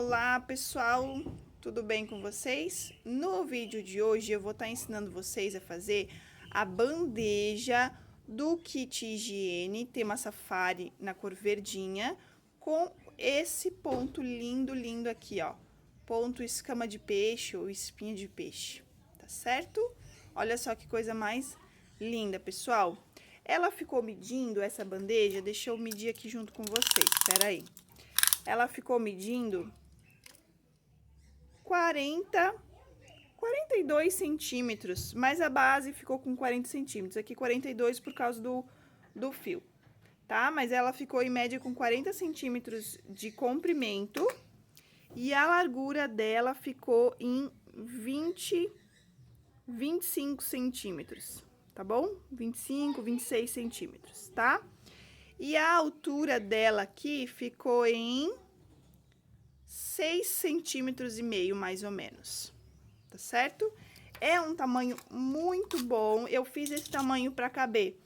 Olá, pessoal! Tudo bem com vocês? No vídeo de hoje eu vou estar ensinando vocês a fazer a bandeja do kit higiene tema safari na cor verdinha com esse ponto lindo, lindo aqui, ó. Ponto escama de peixe ou espinha de peixe, tá certo? Olha só que coisa mais linda, pessoal. Ela ficou medindo essa bandeja, deixa eu medir aqui junto com vocês, espera aí. Ela ficou medindo 42 centímetros, mas a base ficou com 40 centímetros. Aqui 42 por causa do fio, tá? Mas ela ficou em média com 40 centímetros de comprimento e a largura dela ficou em 25 centímetros, tá bom? 25, 26 centímetros, tá? E a altura dela aqui ficou em 6 centímetros e meio, mais ou menos, tá certo? É um tamanho muito bom, eu fiz esse tamanho para caber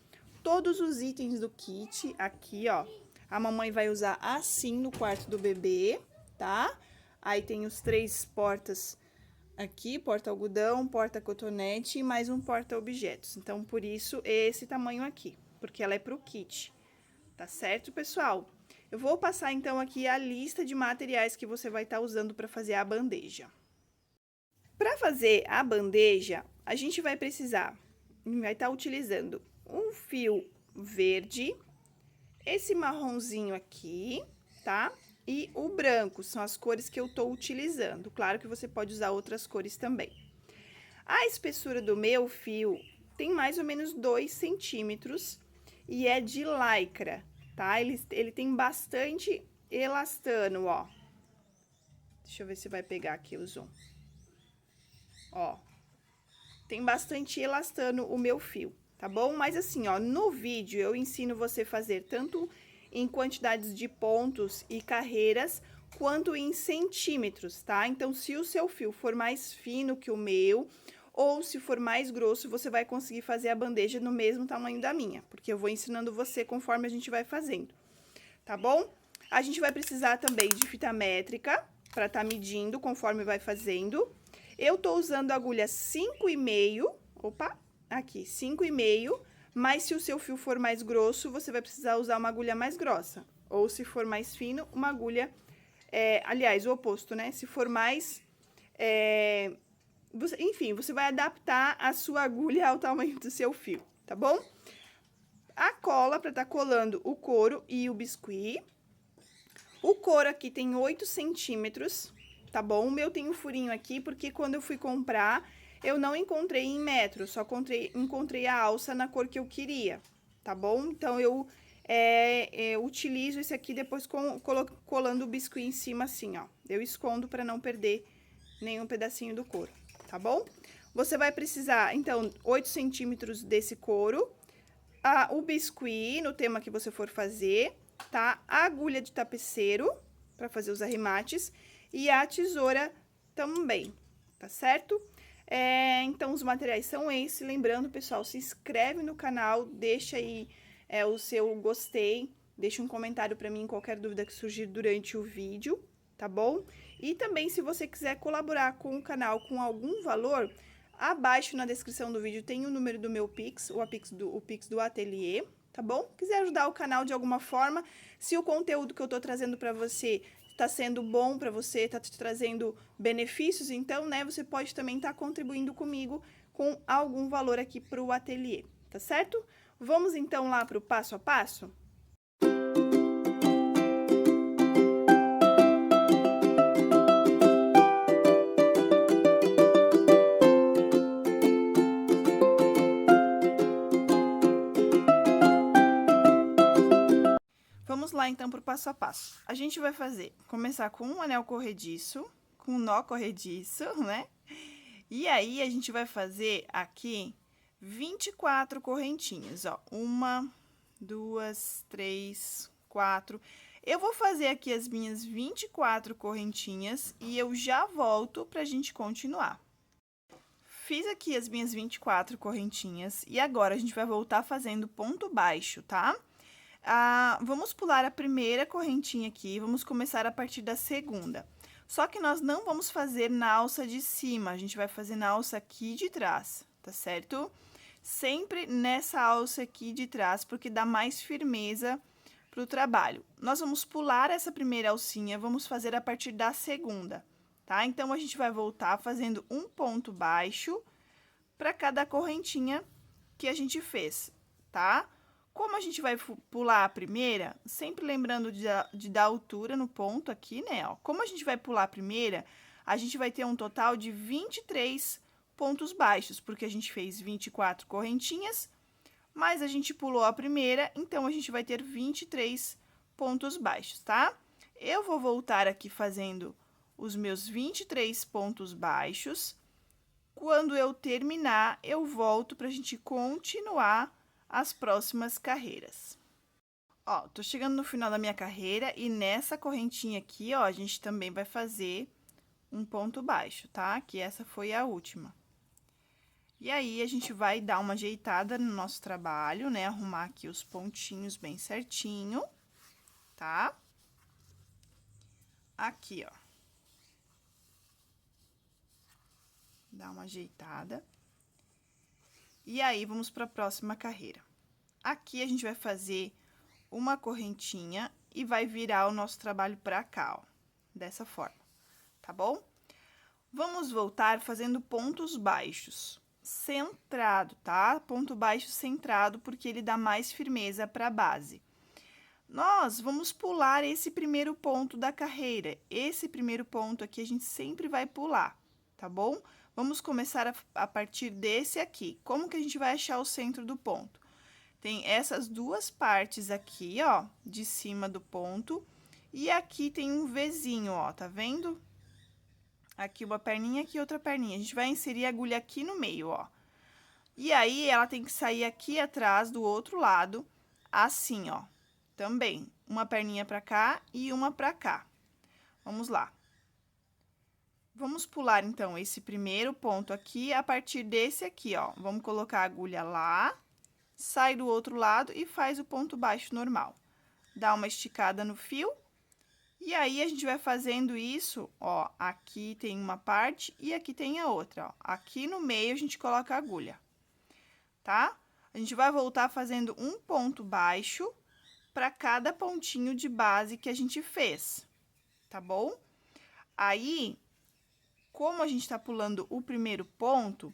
todos os itens do kit aqui, ó. A mamãe vai usar assim no quarto do bebê, tá? Aí tem os 3 portas aqui, porta-algodão, porta-cotonete e mais um porta-objetos. Então, por isso, esse tamanho aqui, porque ela é pro kit. Tá certo, pessoal? Eu vou passar, então, aqui a lista de materiais que você vai estar usando para fazer a bandeja. Para fazer a bandeja, a gente vai precisar, vai estar utilizando um fio verde, esse marronzinho aqui, tá? E o branco, são as cores que eu tô utilizando. Claro que você pode usar outras cores também. A espessura do meu fio tem mais ou menos 2 centímetros. E é de lycra, tá? Ele tem bastante elastano, ó. Deixa eu ver se vai pegar aqui o zoom. Ó, tem bastante elastano o meu fio, tá bom? Mas assim, ó, no vídeo eu ensino você a fazer tanto em quantidades de pontos e carreiras, quanto em centímetros, tá? Então, se o seu fio for mais fino que o meu, ou se for mais grosso, você vai conseguir fazer a bandeja no mesmo tamanho da minha, porque eu vou ensinando você conforme a gente vai fazendo, tá bom? A gente vai precisar também de fita métrica, para tá medindo conforme vai fazendo. Eu tô usando a agulha 5,5, opa, aqui, 5,5, mas se o seu fio for mais grosso, você vai precisar usar uma agulha mais grossa, ou se for mais fino, uma agulha, aliás, o oposto, né? Se for mais... enfim, você vai adaptar a sua agulha ao tamanho do seu fio, tá bom? A cola para tá colando o couro e o biscuit. O couro aqui tem 8 centímetros, tá bom? O meu tem um furinho aqui, porque quando eu fui comprar, eu não encontrei em metro, só encontrei a alça na cor que eu queria, tá bom? Então, eu utilizo esse aqui depois colando o biscuit em cima assim, ó. Eu escondo para não perder nenhum pedacinho do couro, tá bom? Você vai precisar, então, 8 centímetros desse couro, o biscuit no tema que você for fazer, tá? A agulha de tapeceiro, para fazer os arremates, e a tesoura também, tá certo? Então, os materiais são esses. Lembrando, pessoal, se inscreve no canal, deixa aí o seu gostei, deixa um comentário para mim, qualquer dúvida que surgir durante o vídeo, tá bom? E também, se você quiser colaborar com o canal com algum valor, abaixo na descrição do vídeo tem o número do meu Pix, o Pix do Ateliê, tá bom? Quiser ajudar o canal de alguma forma, se o conteúdo que eu tô trazendo para você tá sendo bom para você, tá te trazendo benefícios, então, né, você pode também estar contribuindo comigo com algum valor aqui pro Ateliê, tá certo? Vamos, então, lá pro passo a passo? Vamos lá, então, para o passo a passo. A gente vai começar com um anel corrediço, com um nó corrediço, né? E aí, a gente vai fazer aqui 24 correntinhas, ó. 1, 2, 3, 4. Eu vou fazer aqui as minhas 24 correntinhas e eu já volto pra gente continuar. Fiz aqui as minhas 24 correntinhas e agora a gente vai voltar fazendo ponto baixo, tá? Vamos pular a primeira correntinha aqui, vamos começar a partir da segunda. Só que nós não vamos fazer na alça de cima, a gente vai fazer na alça aqui de trás, tá certo? Sempre nessa alça aqui de trás, porque dá mais firmeza para o trabalho. Nós vamos pular essa primeira alcinha, vamos fazer a partir da segunda, tá? Então, a gente vai voltar fazendo um ponto baixo para cada correntinha que a gente fez, tá? Como a gente vai pular a primeira, sempre lembrando de dar altura no ponto aqui, né? Ó. Como a gente vai pular a primeira, a gente vai ter um total de 23 pontos baixos, porque a gente fez 24 correntinhas, mas a gente pulou a primeira, então a gente vai ter 23 pontos baixos, tá? Eu vou voltar aqui fazendo os meus 23 pontos baixos. Quando eu terminar, eu volto pra gente continuar as próximas carreiras. Ó, tô chegando no final da minha carreira e nessa correntinha aqui, ó, a gente também vai fazer um ponto baixo, tá? Que essa foi a última. E aí, a gente vai dar uma ajeitada no nosso trabalho, né? Arrumar aqui os pontinhos bem certinho, tá? Aqui, ó. Dá uma ajeitada. E aí, vamos para a próxima carreira. Aqui, a gente vai fazer uma correntinha e vai virar o nosso trabalho para cá, ó. Dessa forma, tá bom? Vamos voltar fazendo pontos baixos. Centrado, tá? Ponto baixo centrado, porque ele dá mais firmeza para a base. Nós vamos pular esse primeiro ponto da carreira. Esse primeiro ponto aqui a gente sempre vai pular, tá bom? Vamos começar a partir desse aqui. Como que a gente vai achar o centro do ponto? Tem essas duas partes aqui, ó, de cima do ponto. E aqui tem um Vzinho, ó, tá vendo? Aqui uma perninha, aqui outra perninha. A gente vai inserir a agulha aqui no meio, ó. E aí, ela tem que sair aqui atrás, do outro lado, assim, ó. Também, uma perninha pra cá e uma pra cá. Vamos lá. Vamos pular, então, esse primeiro ponto aqui a partir desse aqui, ó. Vamos colocar a agulha lá, sai do outro lado e faz o ponto baixo normal. Dá uma esticada no fio. E aí, a gente vai fazendo isso, ó, aqui tem uma parte e aqui tem a outra, ó. Aqui no meio, a gente coloca a agulha, tá? A gente vai voltar fazendo um ponto baixo para cada pontinho de base que a gente fez, tá bom? Aí, como a gente tá pulando o primeiro ponto,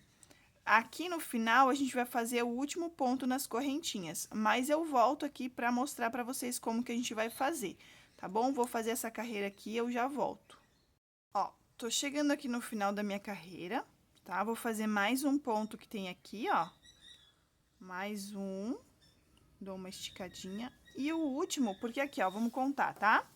aqui no final, a gente vai fazer o último ponto nas correntinhas, mas eu volto aqui para mostrar para vocês como que a gente vai fazer. Tá bom? Vou fazer essa carreira aqui e eu já volto. Ó, tô chegando aqui no final da minha carreira, tá? Vou fazer mais um ponto que tem aqui, ó. Mais um. Dou uma esticadinha. E o último, porque aqui, ó, vamos contar, tá?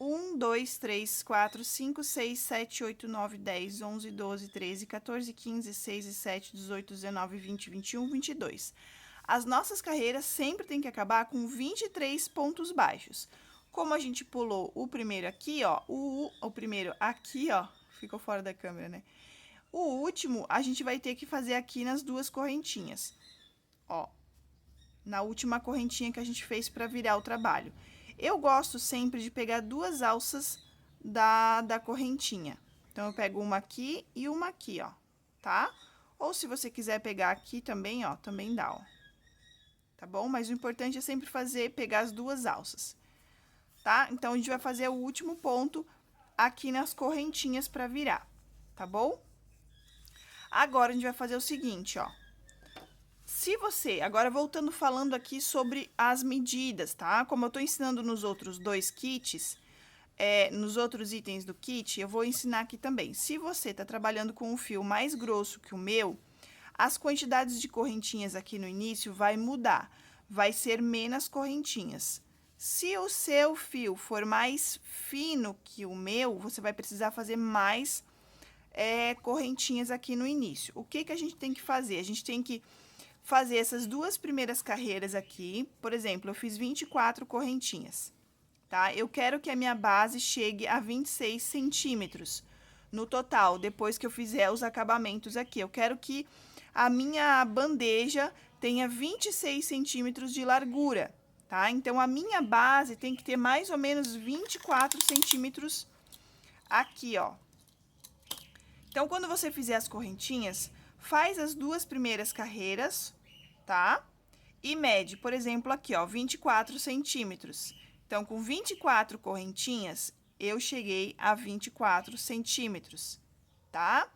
1, 2, 3, 4, 5, 6, 7, 8, 9, 10, 11, 12, 13, 14, 15, 16, 17, 18, 19, 20, 21, 22. As nossas carreiras sempre tem que acabar com 23 pontos baixos. Como a gente pulou o primeiro aqui, ó, o primeiro aqui, ó, ficou fora da câmera, né? O último, a gente vai ter que fazer aqui nas duas correntinhas, ó, na última correntinha que a gente fez para virar o trabalho. Eu gosto sempre de pegar duas alças da correntinha. Então, eu pego uma aqui e uma aqui, ó, tá? Ou se você quiser pegar aqui também, ó, também dá, ó. Tá bom? Mas o importante é sempre pegar as duas alças. Tá? Então, a gente vai fazer o último ponto aqui nas correntinhas para virar, tá bom? Agora, a gente vai fazer o seguinte, ó. Se você... Agora, voltando falando aqui sobre as medidas, tá? Como eu tô ensinando nos outros dois kits, nos outros itens do kit, eu vou ensinar aqui também. Se você tá trabalhando com um fio mais grosso que o meu, as quantidades de correntinhas aqui no início vai mudar. Vai ser menos correntinhas. Se o seu fio for mais fino que o meu, você vai precisar fazer mais correntinhas aqui no início. O que que a gente tem que fazer? A gente tem que fazer essas duas primeiras carreiras aqui. Por exemplo, eu fiz 24 correntinhas, tá? Eu quero que a minha base chegue a 26 centímetros no total, depois que eu fizer os acabamentos aqui. Eu quero que a minha bandeja tenha 26 centímetros de largura. Tá? Então, a minha base tem que ter mais ou menos 24 centímetros aqui, ó. Então, quando você fizer as correntinhas, faz as 2 primeiras carreiras, tá? E mede, por exemplo, aqui, ó, 24 centímetros. Então, com 24 correntinhas, eu cheguei a 24 centímetros, tá?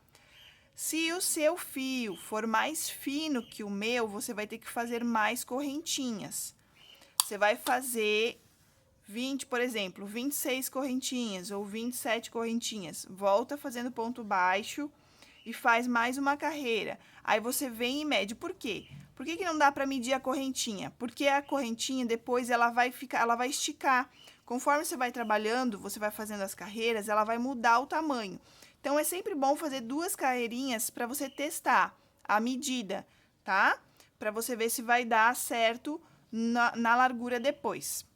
Se o seu fio for mais fino que o meu, você vai ter que fazer mais correntinhas. Você vai fazer 20, por exemplo, 26 correntinhas ou 27 correntinhas. Volta fazendo ponto baixo e faz mais uma carreira. Aí você vem e mede. Por quê? Por que não dá para medir a correntinha? Porque a correntinha depois ela vai esticar. Conforme você vai trabalhando, você vai fazendo as carreiras, ela vai mudar o tamanho. Então é sempre bom fazer 2 carreirinhas para você testar a medida, tá? Para você ver se vai dar certo na largura depois,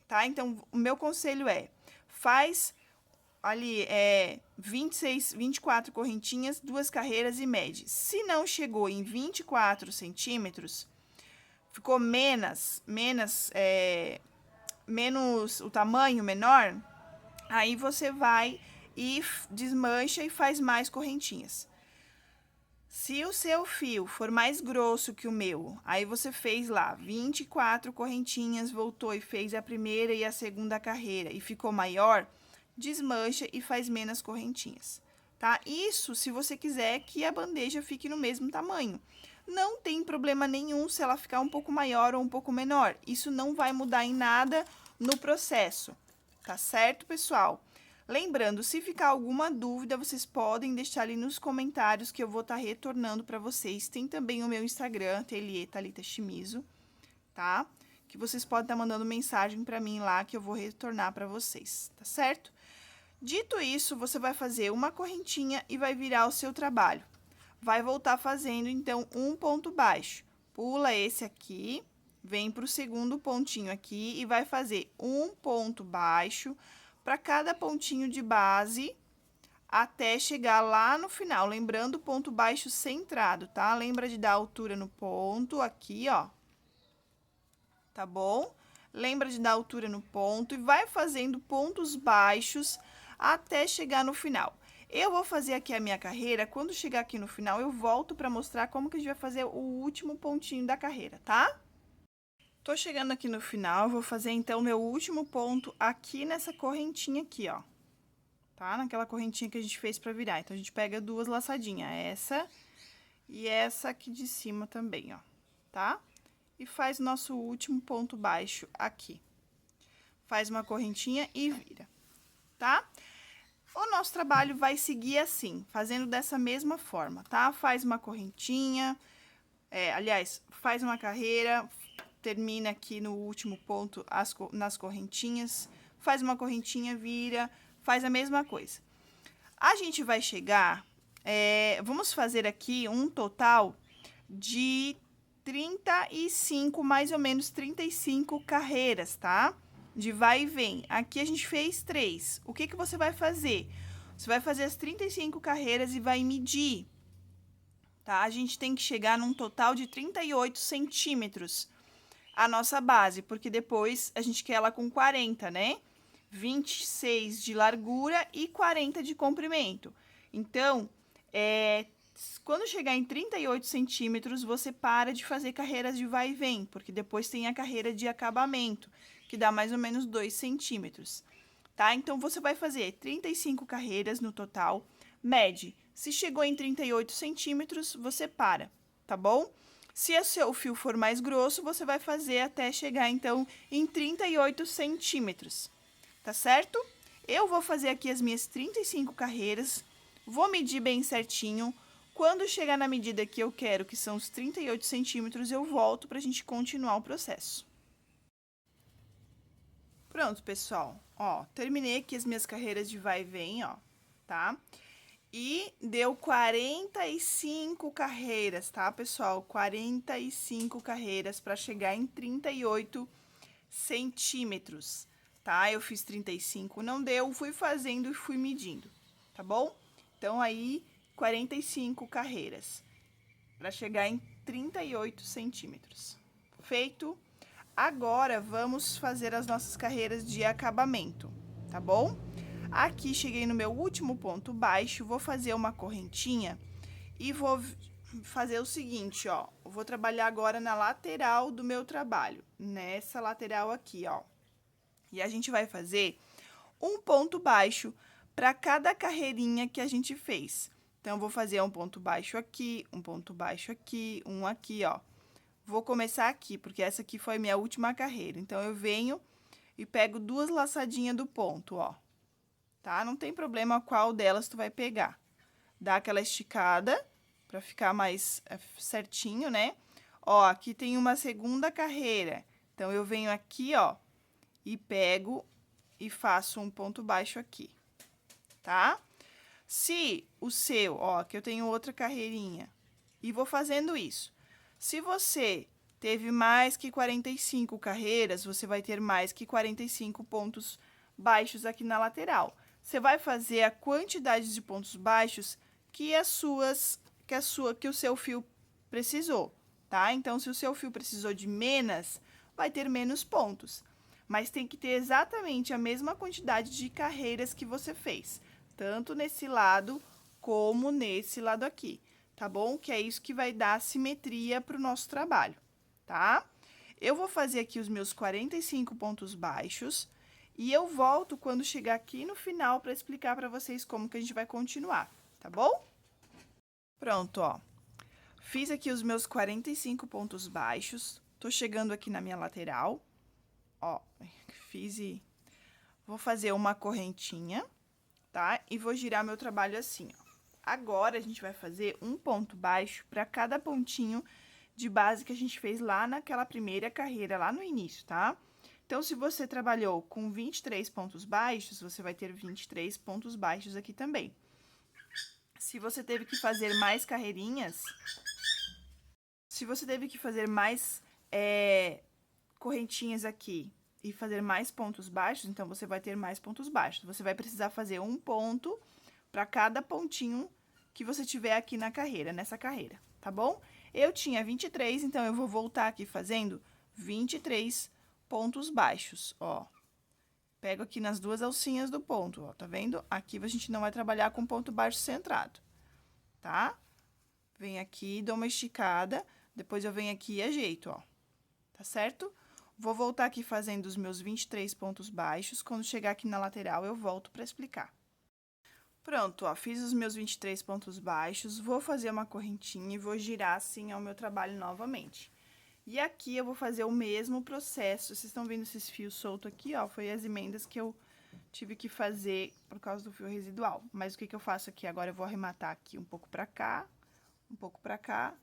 tá? Então o meu conselho é: faz ali 24 correntinhas, 2 carreiras e mede. Se não chegou em 24 centímetros, ficou menos o tamanho menor, aí você vai e desmancha e faz mais correntinhas. Se o seu fio for mais grosso que o meu, aí você fez lá 24 correntinhas, voltou e fez a primeira e a segunda carreira e ficou maior, desmancha e faz menos correntinhas, tá? Isso se você quiser que a bandeja fique no mesmo tamanho. Não tem problema nenhum se ela ficar um pouco maior ou um pouco menor. Isso não vai mudar em nada no processo, tá certo, pessoal? Lembrando, se ficar alguma dúvida, vocês podem deixar ali nos comentários que eu vou estar retornando para vocês. Tem também o meu Instagram, Ateliê Thalita Shimizu, tá? Que vocês podem estar mandando mensagem para mim lá que eu vou retornar para vocês, tá certo? Dito isso, você vai fazer uma correntinha e vai virar o seu trabalho. Vai voltar fazendo, então, um ponto baixo. Pula esse aqui, vem para o segundo pontinho aqui e vai fazer um ponto baixo para cada pontinho de base até chegar lá no final. Lembrando o ponto baixo centrado, tá? Lembra de dar altura no ponto aqui, ó. Tá bom? Lembra de dar altura no ponto e vai fazendo pontos baixos até chegar no final. Eu vou fazer aqui a minha carreira, quando chegar aqui no final, eu volto para mostrar como que a gente vai fazer o último pontinho da carreira, tá? Tô chegando aqui no final, vou fazer então meu último ponto aqui nessa correntinha aqui, ó. Tá? Naquela correntinha que a gente fez pra virar. Então, a gente pega 2 laçadinhas, essa e essa aqui de cima também, ó, tá? E faz nosso último ponto baixo aqui. Faz uma correntinha e vira, tá? O nosso trabalho vai seguir assim, fazendo dessa mesma forma, tá? Faz uma correntinha, aliás, faz uma carreira, termina aqui no último ponto nas correntinhas, faz uma correntinha, vira, faz a mesma coisa. A gente vai chegar, vamos fazer aqui um total de 35, mais ou menos 35 carreiras, tá? De vai e vem. Aqui a gente fez 3. O que que você vai fazer? Você vai fazer as 35 carreiras e vai medir, tá? A gente tem que chegar num total de 38 centímetros a nossa base, porque depois a gente quer ela com 40, né? 26 de largura e 40 de comprimento. Então, quando chegar em 38 centímetros, você para de fazer carreiras de vai e vem, porque depois tem a carreira de acabamento, que dá mais ou menos 2 centímetros, tá? Então, você vai fazer 35 carreiras no total, mede. Se chegou em 38 centímetros, você para, tá bom? Se o seu fio for mais grosso, você vai fazer até chegar, então, em 38 centímetros, tá certo? Eu vou fazer aqui as minhas 35 carreiras, vou medir bem certinho. Quando chegar na medida que eu quero, que são os 38 centímetros, eu volto pra gente continuar o processo. Pronto, pessoal. Ó, terminei aqui as minhas carreiras de vai e vem, ó, tá? E deu 45 carreiras, tá, pessoal? 45 carreiras para chegar em 38 centímetros, tá? Eu fiz 35, não deu, fui fazendo e fui medindo, tá bom? Então, aí, 45 carreiras para chegar em 38 centímetros. Feito. Agora, vamos fazer as nossas carreiras de acabamento, tá bom? Aqui, cheguei no meu último ponto baixo, vou fazer uma correntinha e vou fazer o seguinte, ó. Eu vou trabalhar agora na lateral do meu trabalho, nessa lateral aqui, ó. E a gente vai fazer um ponto baixo para cada carreirinha que a gente fez. Então, eu vou fazer um ponto baixo aqui, um ponto baixo aqui, um aqui, ó. Vou começar aqui, porque essa aqui foi minha última carreira. Então, eu venho e pego 2 laçadinhas do ponto, ó. Tá? Não tem problema qual delas tu vai pegar. Dá aquela esticada pra ficar mais certinho, né? Ó, aqui tem uma segunda carreira. Então, eu venho aqui, ó, e pego e faço um ponto baixo aqui, tá? Se o seu, ó, que eu tenho outra carreirinha, e vou fazendo isso. Se você teve mais que 45 carreiras, você vai ter mais que 45 pontos baixos aqui na lateral. Você vai fazer a quantidade de pontos baixos que o seu fio precisou, tá? Então, se o seu fio precisou de menos, vai ter menos pontos. Mas tem que ter exatamente a mesma quantidade de carreiras que você fez, tanto nesse lado como nesse lado aqui, tá bom? Que é isso que vai dar simetria para o nosso trabalho, tá? Eu vou fazer aqui os meus 45 pontos baixos e eu volto quando chegar aqui no final para explicar para vocês como que a gente vai continuar, tá bom? Pronto, ó. Fiz aqui os meus 45 pontos baixos, tô chegando aqui na minha lateral, ó, fiz e vou fazer uma correntinha, tá? E vou girar meu trabalho assim, ó. Agora, a gente vai fazer um ponto baixo para cada pontinho de base que a gente fez lá naquela primeira carreira, lá no início, tá? Então, se você trabalhou com 23 pontos baixos, você vai ter 23 pontos baixos aqui também. Se você teve que fazer mais carreirinhas, se você teve que fazer mais correntinhas aqui e fazer mais pontos baixos, então você vai ter mais pontos baixos. Você vai precisar fazer um ponto para cada pontinho que você tiver aqui na carreira, nessa carreira, tá bom? Eu tinha 23, então eu vou voltar aqui fazendo 23 pontos baixos, ó. Pego aqui nas 2 alcinhas do ponto, ó, tá vendo? Aqui a gente não vai trabalhar com ponto baixo centrado, tá? Venho aqui, dou uma esticada, depois eu venho aqui e ajeito, ó. Tá certo? Vou voltar aqui fazendo os meus 23 pontos baixos. Quando chegar aqui na lateral, eu volto para explicar. Pronto, ó, fiz os meus 23 pontos baixos, vou fazer uma correntinha e vou girar assim ao meu trabalho novamente. E aqui eu vou fazer o mesmo processo. Vocês estão vendo esses fios soltos aqui, ó? Foi as emendas que eu tive que fazer por causa do fio residual. Mas o que eu faço aqui? Agora eu vou arrematar aqui um pouco pra cá, um pouco pra cá,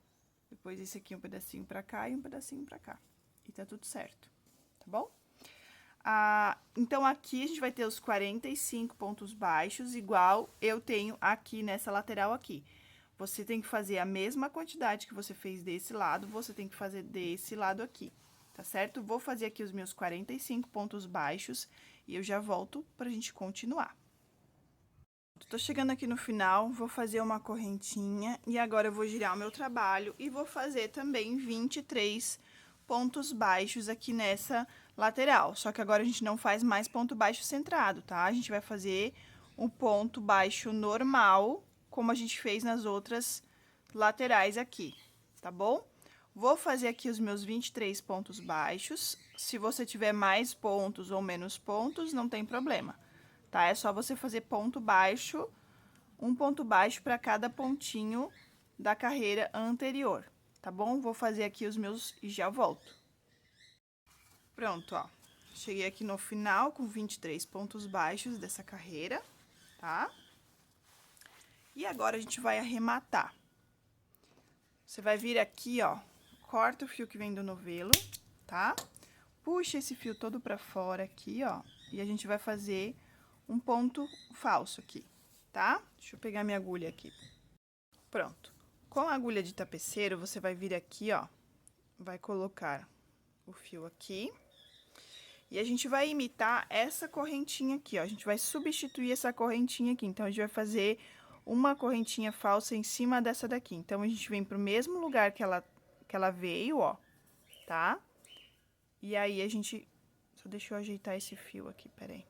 depois esse aqui um pedacinho pra cá e um pedacinho pra cá. E tá tudo certo, tá bom? Então, aqui a gente vai ter os 45 pontos baixos, igual eu tenho aqui nessa lateral aqui. Você tem que fazer a mesma quantidade que você fez desse lado, você tem que fazer desse lado aqui, tá certo? Vou fazer aqui os meus 45 pontos baixos e eu já volto pra gente continuar. Tô chegando aqui no final, vou fazer uma correntinha e agora eu vou girar o meu trabalho e vou fazer também 23 pontos baixos aqui nessa lateral. Só que agora a gente não faz mais ponto baixo centrado, tá? A gente vai fazer um ponto baixo normal, como a gente fez nas outras laterais aqui, tá bom? Vou fazer aqui os meus 23 pontos baixos. Se você tiver mais pontos ou menos pontos, não tem problema, tá? É só você fazer ponto baixo, um ponto baixo para cada pontinho da carreira anterior, tá bom? Vou fazer aqui os meus e já volto. Pronto, ó. Cheguei aqui no final com 23 pontos baixos dessa carreira, tá? E agora a gente vai arrematar. Você vai vir aqui, ó, corta o fio que vem do novelo, tá? Puxa esse fio todo pra fora aqui, ó, e a gente vai fazer um ponto falso aqui, tá? Deixa eu pegar minha agulha aqui. Pronto. Com a agulha de tapeceiro, você vai vir aqui, ó, vai colocar o fio aqui. E a gente vai imitar essa correntinha aqui, ó. A gente vai substituir essa correntinha aqui. Então, a gente vai fazer uma correntinha falsa em cima dessa daqui. Então, a gente vem pro mesmo lugar que ela veio, ó, tá? E aí, a gente... Só deixa eu ajeitar esse fio aqui, peraí.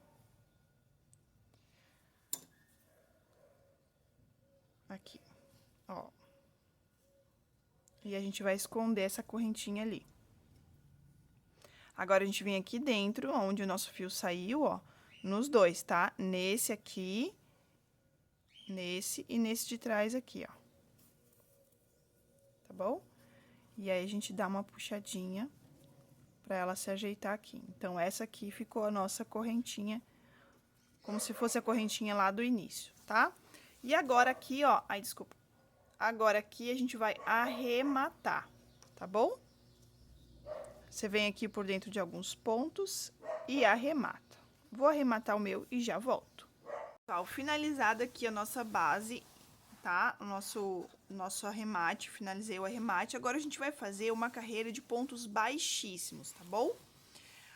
Aqui, ó. E a gente vai esconder essa correntinha ali. Agora, a gente vem aqui dentro, onde o nosso fio saiu, ó, nos dois, tá? Nesse aqui, nesse e nesse de trás aqui, ó. Tá bom? E aí, a gente dá uma puxadinha pra ela se ajeitar aqui. Então, essa aqui ficou a nossa correntinha, como se fosse a correntinha lá do início, tá? E agora aqui, ó, ai, desculpa. Agora aqui a gente vai arrematar, tá bom? Você vem aqui por dentro de alguns pontos e arremata. Vou arrematar o meu e já volto. Tá, finalizada aqui a nossa base, tá? O nosso arremate, finalizei o arremate. Agora a gente vai fazer uma carreira de pontos baixíssimos, tá bom?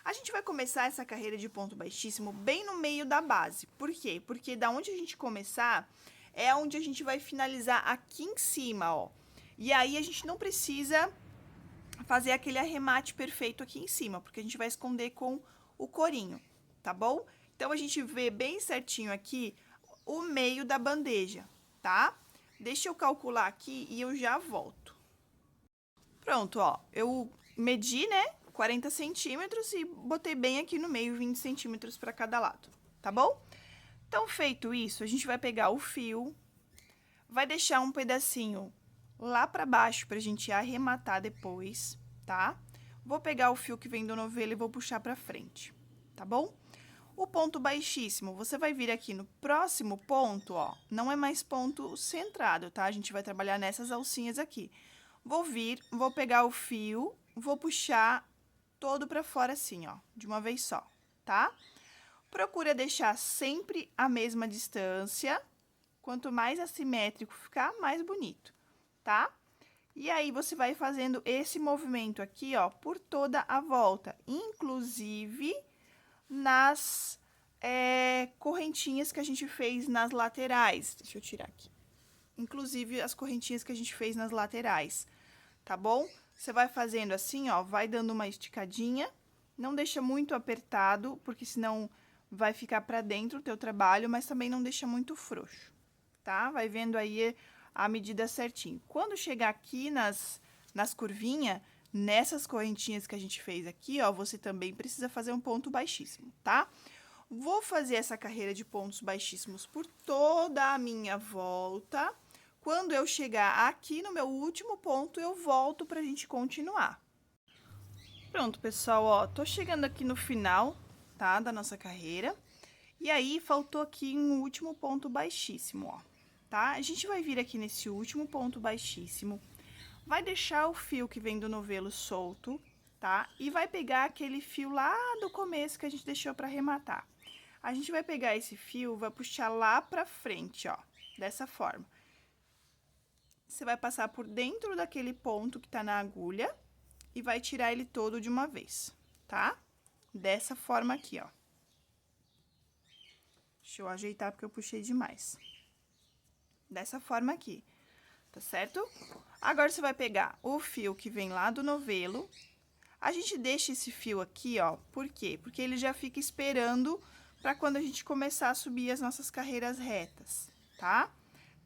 A gente vai começar essa carreira de ponto baixíssimo bem no meio da base. Por quê? Porque da onde a gente começar é onde a gente vai finalizar aqui em cima, ó. E aí a gente não precisa fazer aquele arremate perfeito aqui em cima, porque a gente vai esconder com o corinho, tá bom? Então, a gente vê bem certinho aqui o meio da bandeja, tá? Deixa eu calcular aqui e eu já volto. Pronto, ó, eu medi, né, 40 centímetros e botei bem aqui no meio 20 centímetros para cada lado, tá bom? Então, feito isso, a gente vai pegar o fio, vai deixar um pedacinho lá pra baixo pra gente arrematar depois, tá? Vou pegar o fio que vem do novelo e vou puxar pra frente, tá bom? O ponto baixíssimo, você vai vir aqui no próximo ponto, ó, não é mais ponto centrado, tá? A gente vai trabalhar nessas alcinhas aqui. Vou vir, vou pegar o fio, vou puxar todo pra fora assim, ó, de uma vez só, tá? Procura deixar sempre a mesma distância. Quanto mais assimétrico ficar, mais bonito, tá? E aí, você vai fazendo esse movimento aqui, ó, por toda a volta, inclusive nas correntinhas que a gente fez nas laterais. Deixa eu tirar aqui. Inclusive, as correntinhas que a gente fez nas laterais, tá bom? Você vai fazendo assim, ó, vai dando uma esticadinha, não deixa muito apertado, porque senão vai ficar pra dentro o teu trabalho, mas também não deixa muito frouxo. Tá? Vai vendo aí a medida certinho. Quando chegar aqui nas curvinhas, nessas correntinhas que a gente fez aqui, ó, você também precisa fazer um ponto baixíssimo, tá? Vou fazer essa carreira de pontos baixíssimos por toda a minha volta. Quando eu chegar aqui no meu último ponto, eu volto pra gente continuar. Pronto, pessoal, ó, tô chegando aqui no final, tá, da nossa carreira. E aí, faltou aqui um último ponto baixíssimo, ó, tá? A gente vai vir aqui nesse último ponto baixíssimo, vai deixar o fio que vem do novelo solto, tá? E vai pegar aquele fio lá do começo que a gente deixou pra arrematar. A gente vai pegar esse fio, vai puxar lá pra frente, ó, dessa forma. Você vai passar por dentro daquele ponto que tá na agulha e vai tirar ele todo de uma vez, tá? Dessa forma aqui, ó. Deixa eu ajeitar porque eu puxei demais. Dessa forma aqui, tá certo? Agora, você vai pegar o fio que vem lá do novelo. A gente deixa esse fio aqui, ó, por quê? Porque ele já fica esperando pra quando a gente começar a subir as nossas carreiras retas, tá?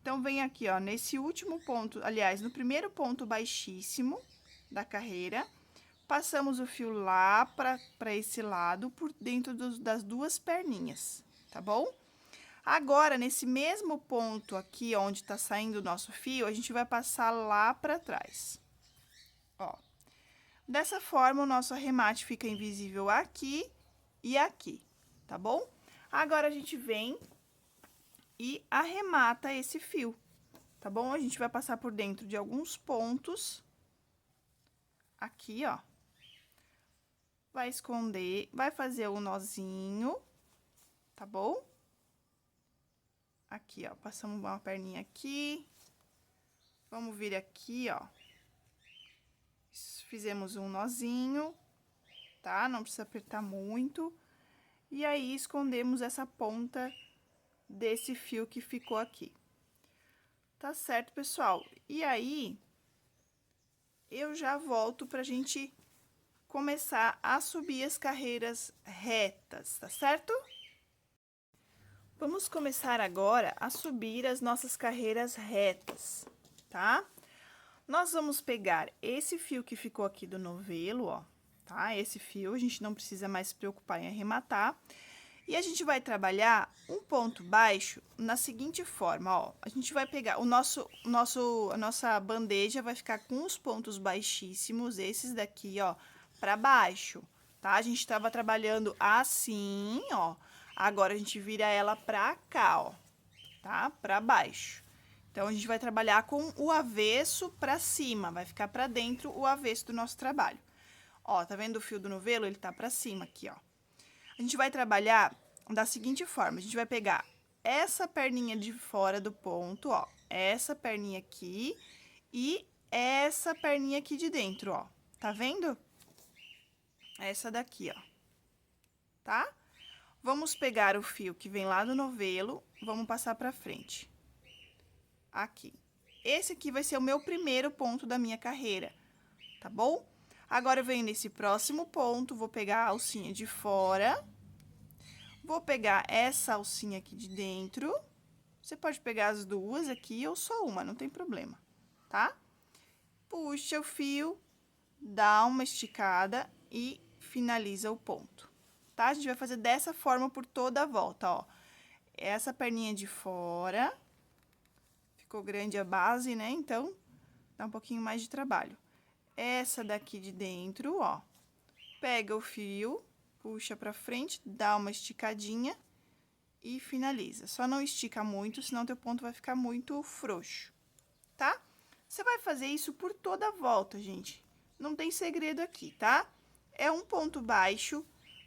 Então, vem aqui, ó, nesse último ponto, aliás, no primeiro ponto baixíssimo da carreira, passamos o fio lá pra esse lado, por dentro das duas perninhas, tá bom? Agora, nesse mesmo ponto aqui, onde tá saindo o nosso fio, a gente vai passar lá pra trás, ó. Dessa forma, o nosso arremate fica invisível aqui e aqui, tá bom? Agora, a gente vem e arremata esse fio, tá bom? A gente vai passar por dentro de alguns pontos, aqui, ó. Vai esconder, vai fazer o nozinho, tá bom? Aqui, ó, passamos uma perninha aqui. Vamos vir aqui, ó. Fizemos um nozinho, tá? Não precisa apertar muito. E aí, escondemos essa ponta desse fio que ficou aqui. Tá certo, pessoal? E aí, eu já volto pra gente começar a subir as carreiras retas, tá certo? Vamos começar agora a subir as nossas carreiras retas, tá? Nós vamos pegar esse fio que ficou aqui do novelo, ó, tá? Esse fio, a gente não precisa mais se preocupar em arrematar. E a gente vai trabalhar um ponto baixo na seguinte forma, ó. A gente vai pegar a nossa bandeja vai ficar com os pontos baixíssimos, esses daqui, ó, para baixo, tá? A gente estava trabalhando assim, ó. Agora a gente vira ela pra cá, ó, tá? Pra baixo. Então, a gente vai trabalhar com o avesso pra cima, vai ficar pra dentro o avesso do nosso trabalho. Ó, tá vendo o fio do novelo? Ele tá pra cima aqui, ó. A gente vai trabalhar da seguinte forma, a gente vai pegar essa perninha de fora do ponto, ó, essa perninha aqui e essa perninha aqui de dentro, ó. Tá vendo? Essa daqui, ó. Tá? Vamos pegar o fio que vem lá do novelo, vamos passar pra frente. Aqui. Esse aqui vai ser o meu primeiro ponto da minha carreira, tá bom? Agora, eu venho nesse próximo ponto, vou pegar a alcinha de fora, vou pegar essa alcinha aqui de dentro, você pode pegar as duas aqui ou só uma, não tem problema, tá? Puxa o fio, dá uma esticada e finaliza o ponto, tá? A gente vai fazer dessa forma por toda a volta, ó. Essa perninha de fora, ficou grande a base, né? Então, dá um pouquinho mais de trabalho. Essa daqui de dentro, ó, pega o fio, puxa pra frente, dá uma esticadinha e finaliza. Só não estica muito, senão teu ponto vai ficar muito frouxo, tá? Você vai fazer isso por toda a volta, gente. Não tem segredo aqui, tá? É um ponto baixo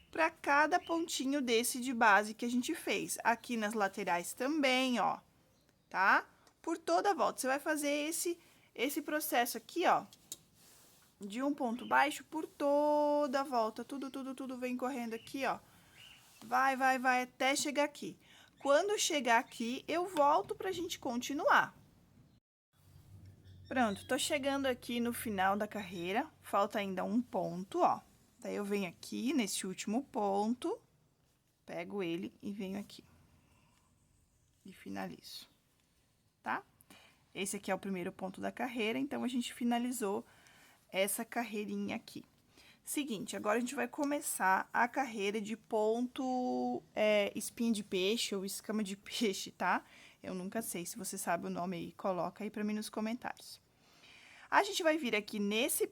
para cada pontinho desse de base que a gente fez. Aqui nas laterais também, ó, tá? Por toda a volta. Você vai fazer esse processo aqui, ó, de um ponto baixo por toda a volta. Tudo vem correndo aqui, ó. Vai até chegar aqui. Quando chegar aqui, eu volto pra gente continuar. Pronto, tô chegando aqui no final da carreira, falta ainda um ponto, ó. Daí, eu venho aqui nesse último ponto, pego ele e venho aqui. E finalizo, tá? Esse aqui é o primeiro ponto da carreira, então, a gente finalizou essa carreirinha aqui. Seguinte, agora a gente vai começar a carreira de ponto espinha de peixe ou escama de peixe, tá? Eu nunca sei, se você sabe o nome aí, coloca aí pra mim nos comentários. A gente vai vir aqui nesse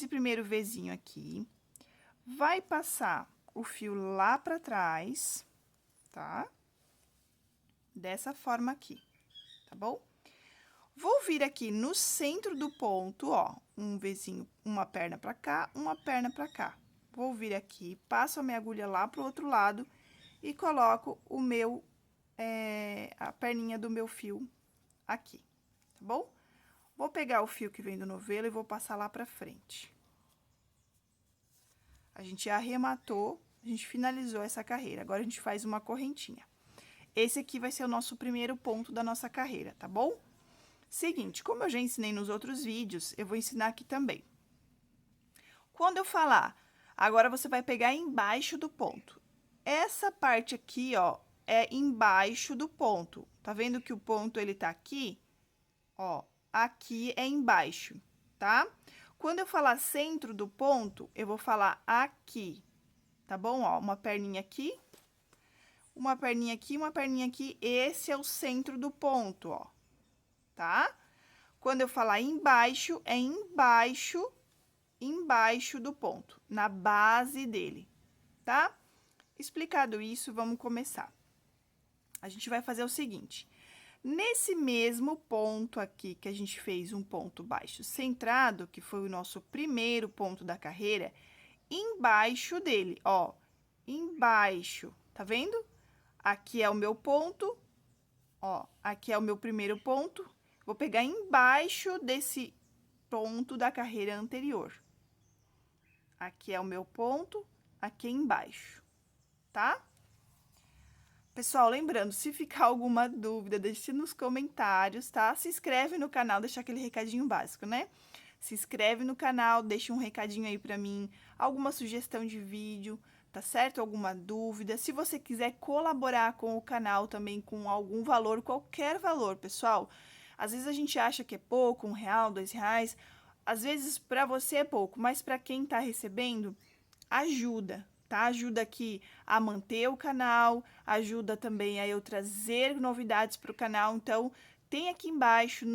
primeiro Vzinho aqui, vai passar o fio lá pra trás, tá? Dessa forma aqui, tá bom? Vou vir aqui no centro do ponto, ó, um Vzinho, uma perna pra cá, uma perna pra cá. Vou vir aqui, passo a minha agulha lá pro outro lado e coloco a perninha do meu fio aqui, tá bom? Vou pegar o fio que vem do novelo e vou passar lá pra frente. A gente arrematou, a gente finalizou essa carreira. Agora, a gente faz uma correntinha. Esse aqui vai ser o nosso primeiro ponto da nossa carreira, tá bom? Seguinte, como eu já ensinei nos outros vídeos, eu vou ensinar aqui também. Quando eu falar, agora você vai pegar embaixo do ponto. Essa parte aqui, ó, é embaixo do ponto. Tá vendo que o ponto, ele tá aqui? Ó, aqui é embaixo, tá? Quando eu falar centro do ponto, eu vou falar aqui, tá bom? Ó, uma perninha aqui, uma perninha aqui, uma perninha aqui. Esse é o centro do ponto, ó, tá? Quando eu falar embaixo, é embaixo do ponto, na base dele, tá? Explicado isso, vamos começar. A gente vai fazer o seguinte: nesse mesmo ponto aqui, que a gente fez um ponto baixo centrado, que foi o nosso primeiro ponto da carreira, embaixo dele, ó, embaixo, tá vendo? Aqui é o meu ponto, ó, aqui é o meu primeiro ponto, vou pegar embaixo desse ponto da carreira anterior. Aqui é o meu ponto, aqui embaixo, tá? Pessoal, lembrando, se ficar alguma dúvida, deixe nos comentários, tá? Se inscreve no canal, deixa aquele recadinho básico, né? Se inscreve no canal, deixa um recadinho aí pra mim, alguma sugestão de vídeo, tá certo? Alguma dúvida? Se você quiser colaborar com o canal também com algum valor, qualquer valor, pessoal. Às vezes a gente acha que é pouco, R$1, R$2. Às vezes para você é pouco, mas para quem tá recebendo, ajuda, tá? Ajuda aqui a manter o canal, ajuda também a eu trazer novidades para o canal. Então, tem aqui embaixo,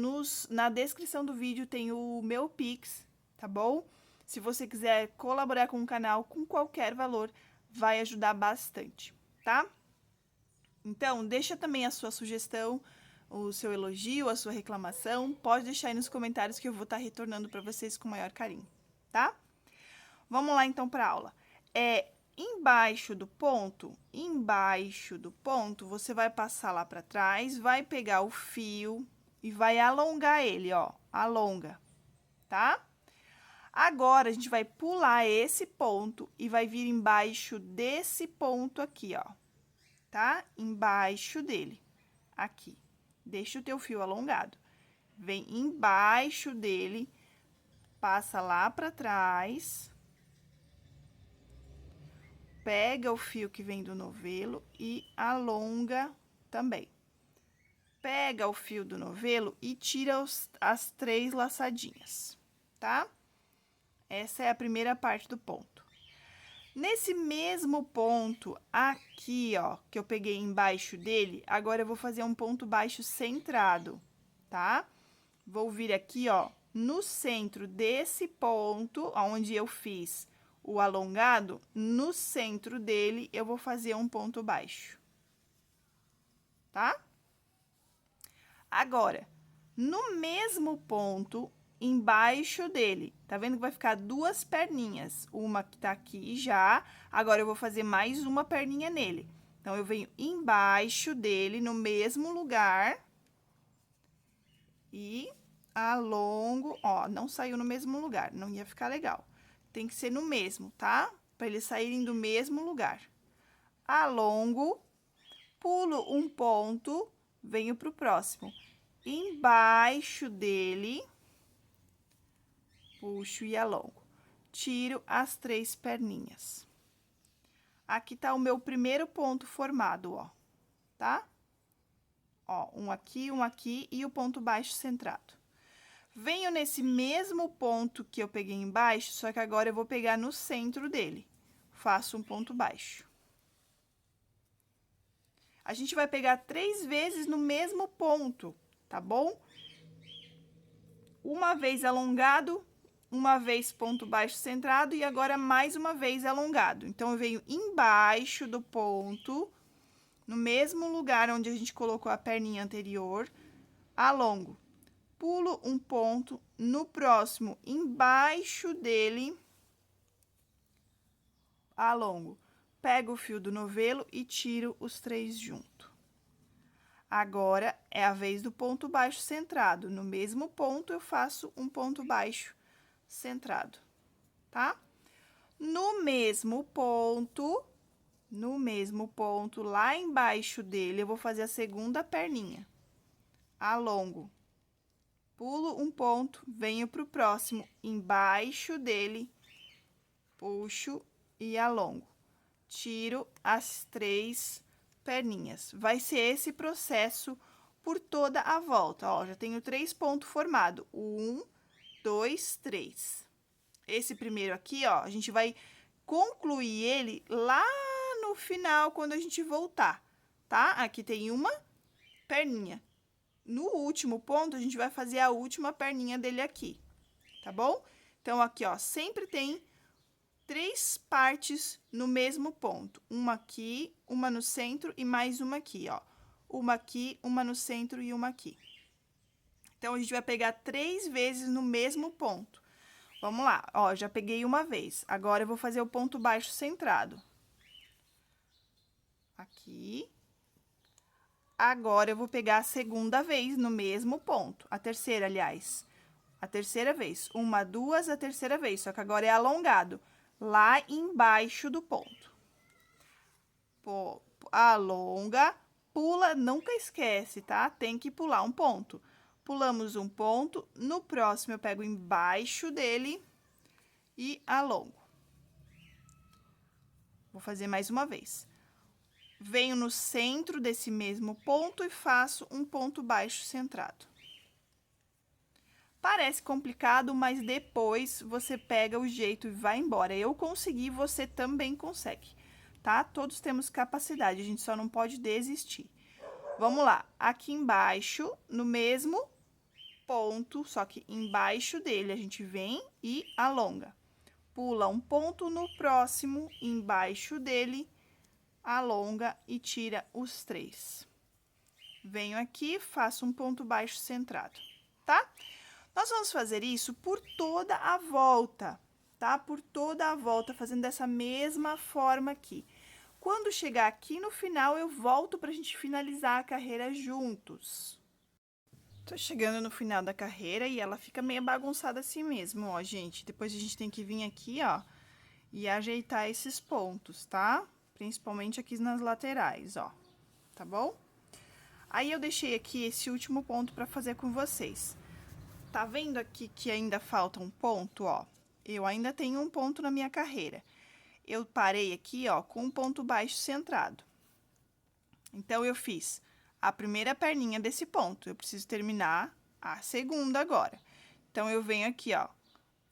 na descrição do vídeo, tem o meu Pix, tá bom? Se você quiser colaborar com o canal, com qualquer valor, vai ajudar bastante, tá? Então, deixa também a sua sugestão, o seu elogio, a sua reclamação. Pode deixar aí nos comentários que eu vou estar retornando para vocês com o maior carinho, tá? Vamos lá, então, para a aula. Embaixo do ponto, você vai passar lá para trás, vai pegar o fio e vai alongar ele, ó, alonga, tá? Agora, a gente vai pular esse ponto e vai vir embaixo desse ponto aqui, ó, tá? Embaixo dele, aqui. Deixa o teu fio alongado. Vem embaixo dele, passa lá para trás, pega o fio que vem do novelo e alonga também. Pega o fio do novelo e tira as 3 laçadinhas, tá? Essa é a primeira parte do ponto. Nesse mesmo ponto aqui, ó, que eu peguei embaixo dele, agora eu vou fazer um ponto baixo centrado, tá? Vou vir aqui, ó, no centro desse ponto, onde eu fiz o alongado, no centro dele, eu vou fazer um ponto baixo, tá? Agora, no mesmo ponto, embaixo dele, tá vendo que vai ficar 2 perninhas? Uma que tá aqui já, agora eu vou fazer mais uma perninha nele. Então, eu venho embaixo dele, no mesmo lugar, e alongo, ó, não saiu no mesmo lugar, não ia ficar legal. Tem que ser no mesmo, tá? Para eles saírem do mesmo lugar. Alongo, pulo um ponto, venho pro próximo. Embaixo dele, puxo e alongo. Tiro as 3 perninhas. Aqui tá o meu primeiro ponto formado, ó, tá? Ó, um aqui e o ponto baixo centrado. Venho nesse mesmo ponto que eu peguei embaixo, só que agora eu vou pegar no centro dele. Faço um ponto baixo. A gente vai pegar 3 vezes no mesmo ponto, tá bom? Uma vez alongado, uma vez ponto baixo centrado e agora mais uma vez alongado. Então, eu venho embaixo do ponto, no mesmo lugar onde a gente colocou a perninha anterior, alongo. Pulo um ponto, no próximo, embaixo dele, alongo. Pego o fio do novelo e tiro os 3 junto. Agora, é a vez do ponto baixo centrado. No mesmo ponto, eu faço um ponto baixo centrado, tá? No mesmo ponto, lá embaixo dele, eu vou fazer a segunda perninha. Alongo. Pulo um ponto, venho pro próximo, embaixo dele, puxo e alongo. Tiro as 3 perninhas. Vai ser esse processo por toda a volta, ó, já tenho 3 pontos formados. 1, 2, 3. Esse primeiro aqui, ó, a gente vai concluir ele lá no final, quando a gente voltar, tá? Aqui tem uma perninha. No último ponto, a gente vai fazer a última perninha dele aqui, tá bom? Então, aqui, ó, sempre tem 3 partes no mesmo ponto. Uma aqui, uma no centro e mais uma aqui, ó. Uma aqui, uma no centro e uma aqui. Então, a gente vai pegar 3 vezes no mesmo ponto. Vamos lá, ó, já peguei uma vez. Agora, eu vou fazer o ponto baixo centrado. Aqui. Agora, eu vou pegar a segunda vez no mesmo ponto. A terceira, aliás. A terceira vez. 1, 2, a terceira vez. Só que agora é alongado. Lá embaixo do ponto. Alonga, pula, nunca esquece, tá? Tem que pular um ponto. Pulamos um ponto. No próximo, eu pego embaixo dele e alongo. Vou fazer mais uma vez. Venho no centro desse mesmo ponto e faço um ponto baixo centrado. Parece complicado, mas depois você pega o jeito e vai embora. Eu consegui, você também consegue, tá? Todos temos capacidade, a gente só não pode desistir. Vamos lá, aqui embaixo, no mesmo ponto, só que embaixo dele a gente vem e alonga. Pula um ponto no próximo, embaixo dele, alonga e tira os 3. Venho aqui, faço um ponto baixo centrado, tá? Nós vamos fazer isso por toda a volta, tá? Por toda a volta, fazendo dessa mesma forma aqui. Quando chegar aqui no final, eu volto pra gente finalizar a carreira juntos. Tô chegando no final da carreira e ela fica meio bagunçada assim mesmo, ó, gente. Depois a gente tem que vir aqui, ó, e ajeitar esses pontos, tá? Principalmente aqui nas laterais, ó, tá bom? Aí, eu deixei aqui esse último ponto pra fazer com vocês. Tá vendo aqui que ainda falta um ponto, ó? Eu ainda tenho um ponto na minha carreira. Eu parei aqui, ó, com um ponto baixo centrado. Então, eu fiz a primeira perninha desse ponto. Eu preciso terminar a segunda agora. Então, eu venho aqui, ó,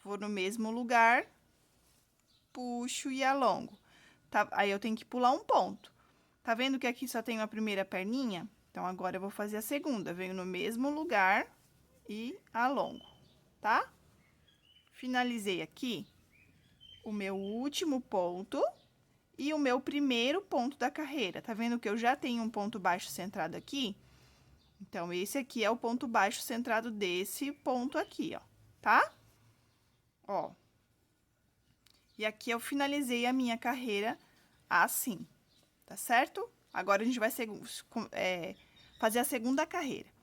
vou no mesmo lugar, puxo e alongo. Tá? Aí, eu tenho que pular um ponto. Tá vendo que aqui só tenho a primeira perninha? Então, agora eu vou fazer a segunda. Venho no mesmo lugar e alongo, tá? Finalizei aqui o meu último ponto e o meu primeiro ponto da carreira. Tá vendo que eu já tenho um ponto baixo centrado aqui? Então, esse aqui é o ponto baixo centrado desse ponto aqui, ó, tá? Ó. E aqui eu finalizei a minha carreira assim, tá certo? Agora, a gente vai fazer a segunda carreira.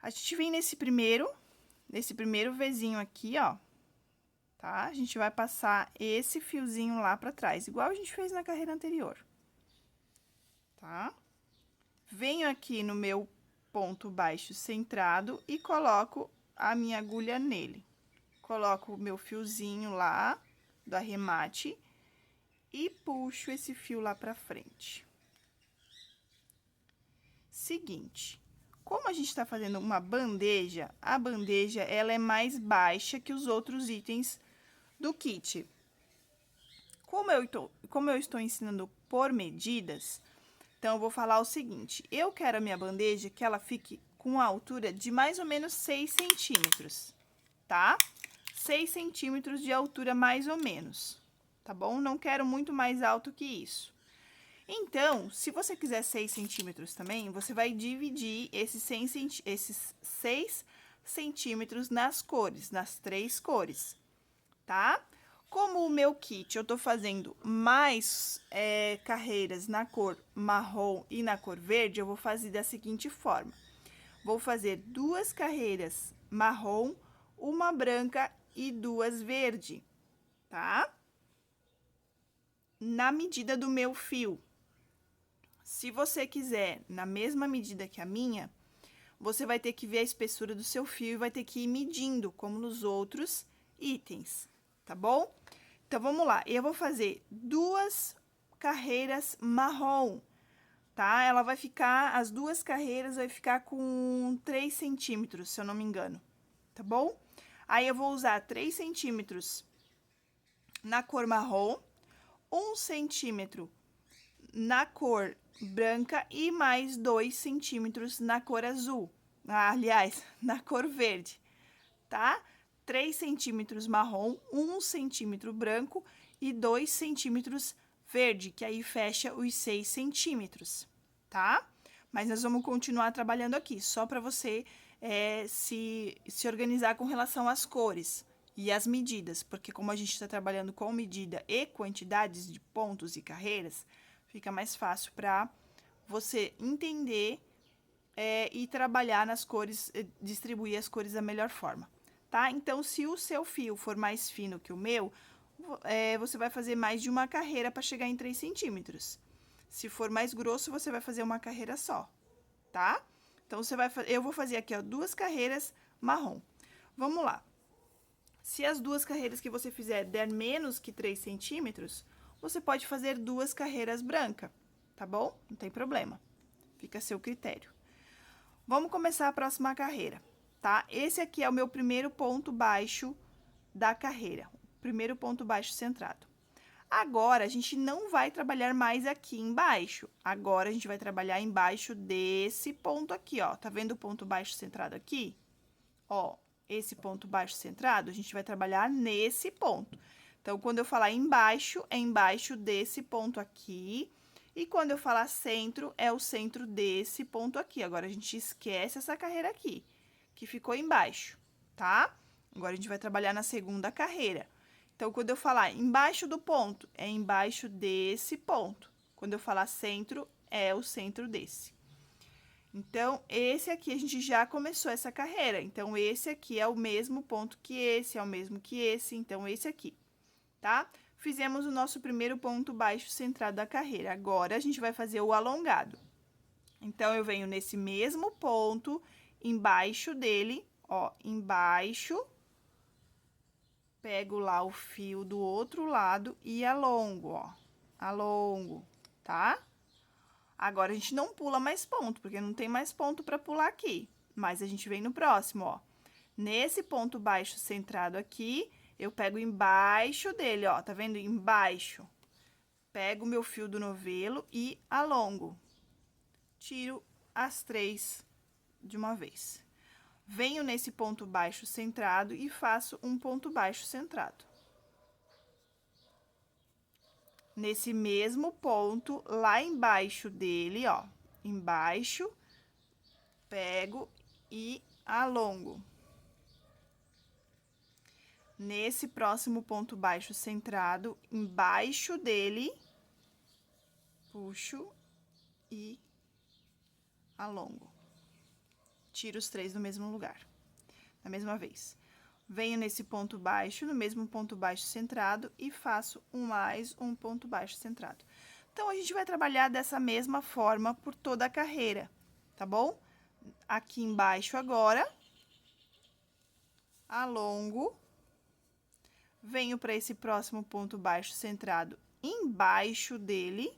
A gente vem nesse primeiro Vzinho aqui, ó, tá? A gente vai passar esse fiozinho lá pra trás, igual a gente fez na carreira anterior, tá? Venho aqui no meu ponto baixo centrado e coloco a minha agulha nele. Coloco o meu fiozinho lá do arremate e puxo esse fio lá pra frente. Seguinte, como a gente tá fazendo uma bandeja, a bandeja, ela é mais baixa que os outros itens do kit. Como eu estou ensinando por medidas, então, eu vou falar o seguinte, eu quero a minha bandeja que ela fique com a altura de mais ou menos 6 centímetros, tá? 6 centímetros de altura mais ou menos, tá bom? Não quero muito mais alto que isso. Então, se você quiser 6 centímetros também, você vai dividir esses 6 centímetros nas cores, nas 3 cores, tá? Como o meu kit, eu tô fazendo mais carreiras na cor marrom e na cor verde, eu vou fazer da seguinte forma. Vou fazer 2 carreiras marrom, uma branca e 2 verde, tá? Na medida do meu fio. Se você quiser, na mesma medida que a minha, você vai ter que ver a espessura do seu fio e vai ter que ir medindo, como nos outros itens, tá bom? Então, vamos lá. Eu vou fazer 2 carreiras marrom, tá? Ela vai ficar, as 2 carreiras vai ficar com 3 centímetros, se eu não me engano, tá bom? Aí, eu vou usar 3 centímetros na cor marrom, 1 centímetro na cor branca e mais 2 centímetros na cor azul. Aliás, na cor verde, tá? 3 centímetros marrom, 1 centímetro branco e 2 centímetros verde, que aí fecha os 6 centímetros, tá? Mas nós vamos continuar trabalhando aqui, só para você se organizar com relação às cores e às medidas, porque como a gente está trabalhando com medida e quantidades de pontos e carreiras, fica mais fácil para você entender e trabalhar nas cores, distribuir as cores da melhor forma. Tá? Então, se o seu fio for mais fino que o meu, você vai fazer mais de uma carreira para chegar em 3 centímetros. Se for mais grosso, você vai fazer uma carreira só, tá? Então, eu vou fazer aqui, ó, 2 carreiras marrom. Vamos lá. Se as 2 carreiras que você fizer der menos que 3 centímetros, você pode fazer 2 carreiras brancas, tá bom? Não tem problema, fica a seu critério. Vamos começar a próxima carreira, tá? Esse aqui é o meu primeiro ponto baixo da carreira, primeiro ponto baixo centrado. Agora, a gente não vai trabalhar mais aqui embaixo. Agora, a gente vai trabalhar embaixo desse ponto aqui, ó. Tá vendo o ponto baixo centrado aqui? Ó, esse ponto baixo centrado, a gente vai trabalhar nesse ponto. Então, quando eu falar embaixo, é embaixo desse ponto aqui. E quando eu falar centro, é o centro desse ponto aqui. Agora, a gente esquece essa carreira aqui, que ficou embaixo, tá? Agora, a gente vai trabalhar na segunda carreira. Então, quando eu falar embaixo do ponto, é embaixo desse ponto. Quando eu falar centro, é o centro desse. Então, esse aqui a gente já começou essa carreira. Então, esse aqui é o mesmo ponto que esse, é o mesmo que esse. Então, esse aqui, tá? Fizemos o nosso primeiro ponto baixo centrado da carreira. Agora, a gente vai fazer o alongado. Então, eu venho nesse mesmo ponto, embaixo dele, ó, embaixo. Pego lá o fio do outro lado e alongo, ó. Alongo, tá? Agora, a gente não pula mais ponto, porque não tem mais ponto para pular aqui. Mas a gente vem no próximo, ó. Nesse ponto baixo centrado aqui, eu pego embaixo dele, ó. Tá vendo? Embaixo. Pego o meu fio do novelo e alongo. Tiro as 3 de uma vez. Venho nesse ponto baixo centrado e faço um ponto baixo centrado. Nesse mesmo ponto, lá embaixo dele, ó, embaixo, pego e alongo. Nesse próximo ponto baixo centrado, embaixo dele, puxo e alongo. Tiro os 3 do mesmo lugar, da mesma vez. Venho nesse ponto baixo, no mesmo ponto baixo centrado, e faço mais um ponto baixo centrado. Então, a gente vai trabalhar dessa mesma forma por toda a carreira, tá bom? Aqui embaixo agora, alongo, venho para esse próximo ponto baixo centrado embaixo dele,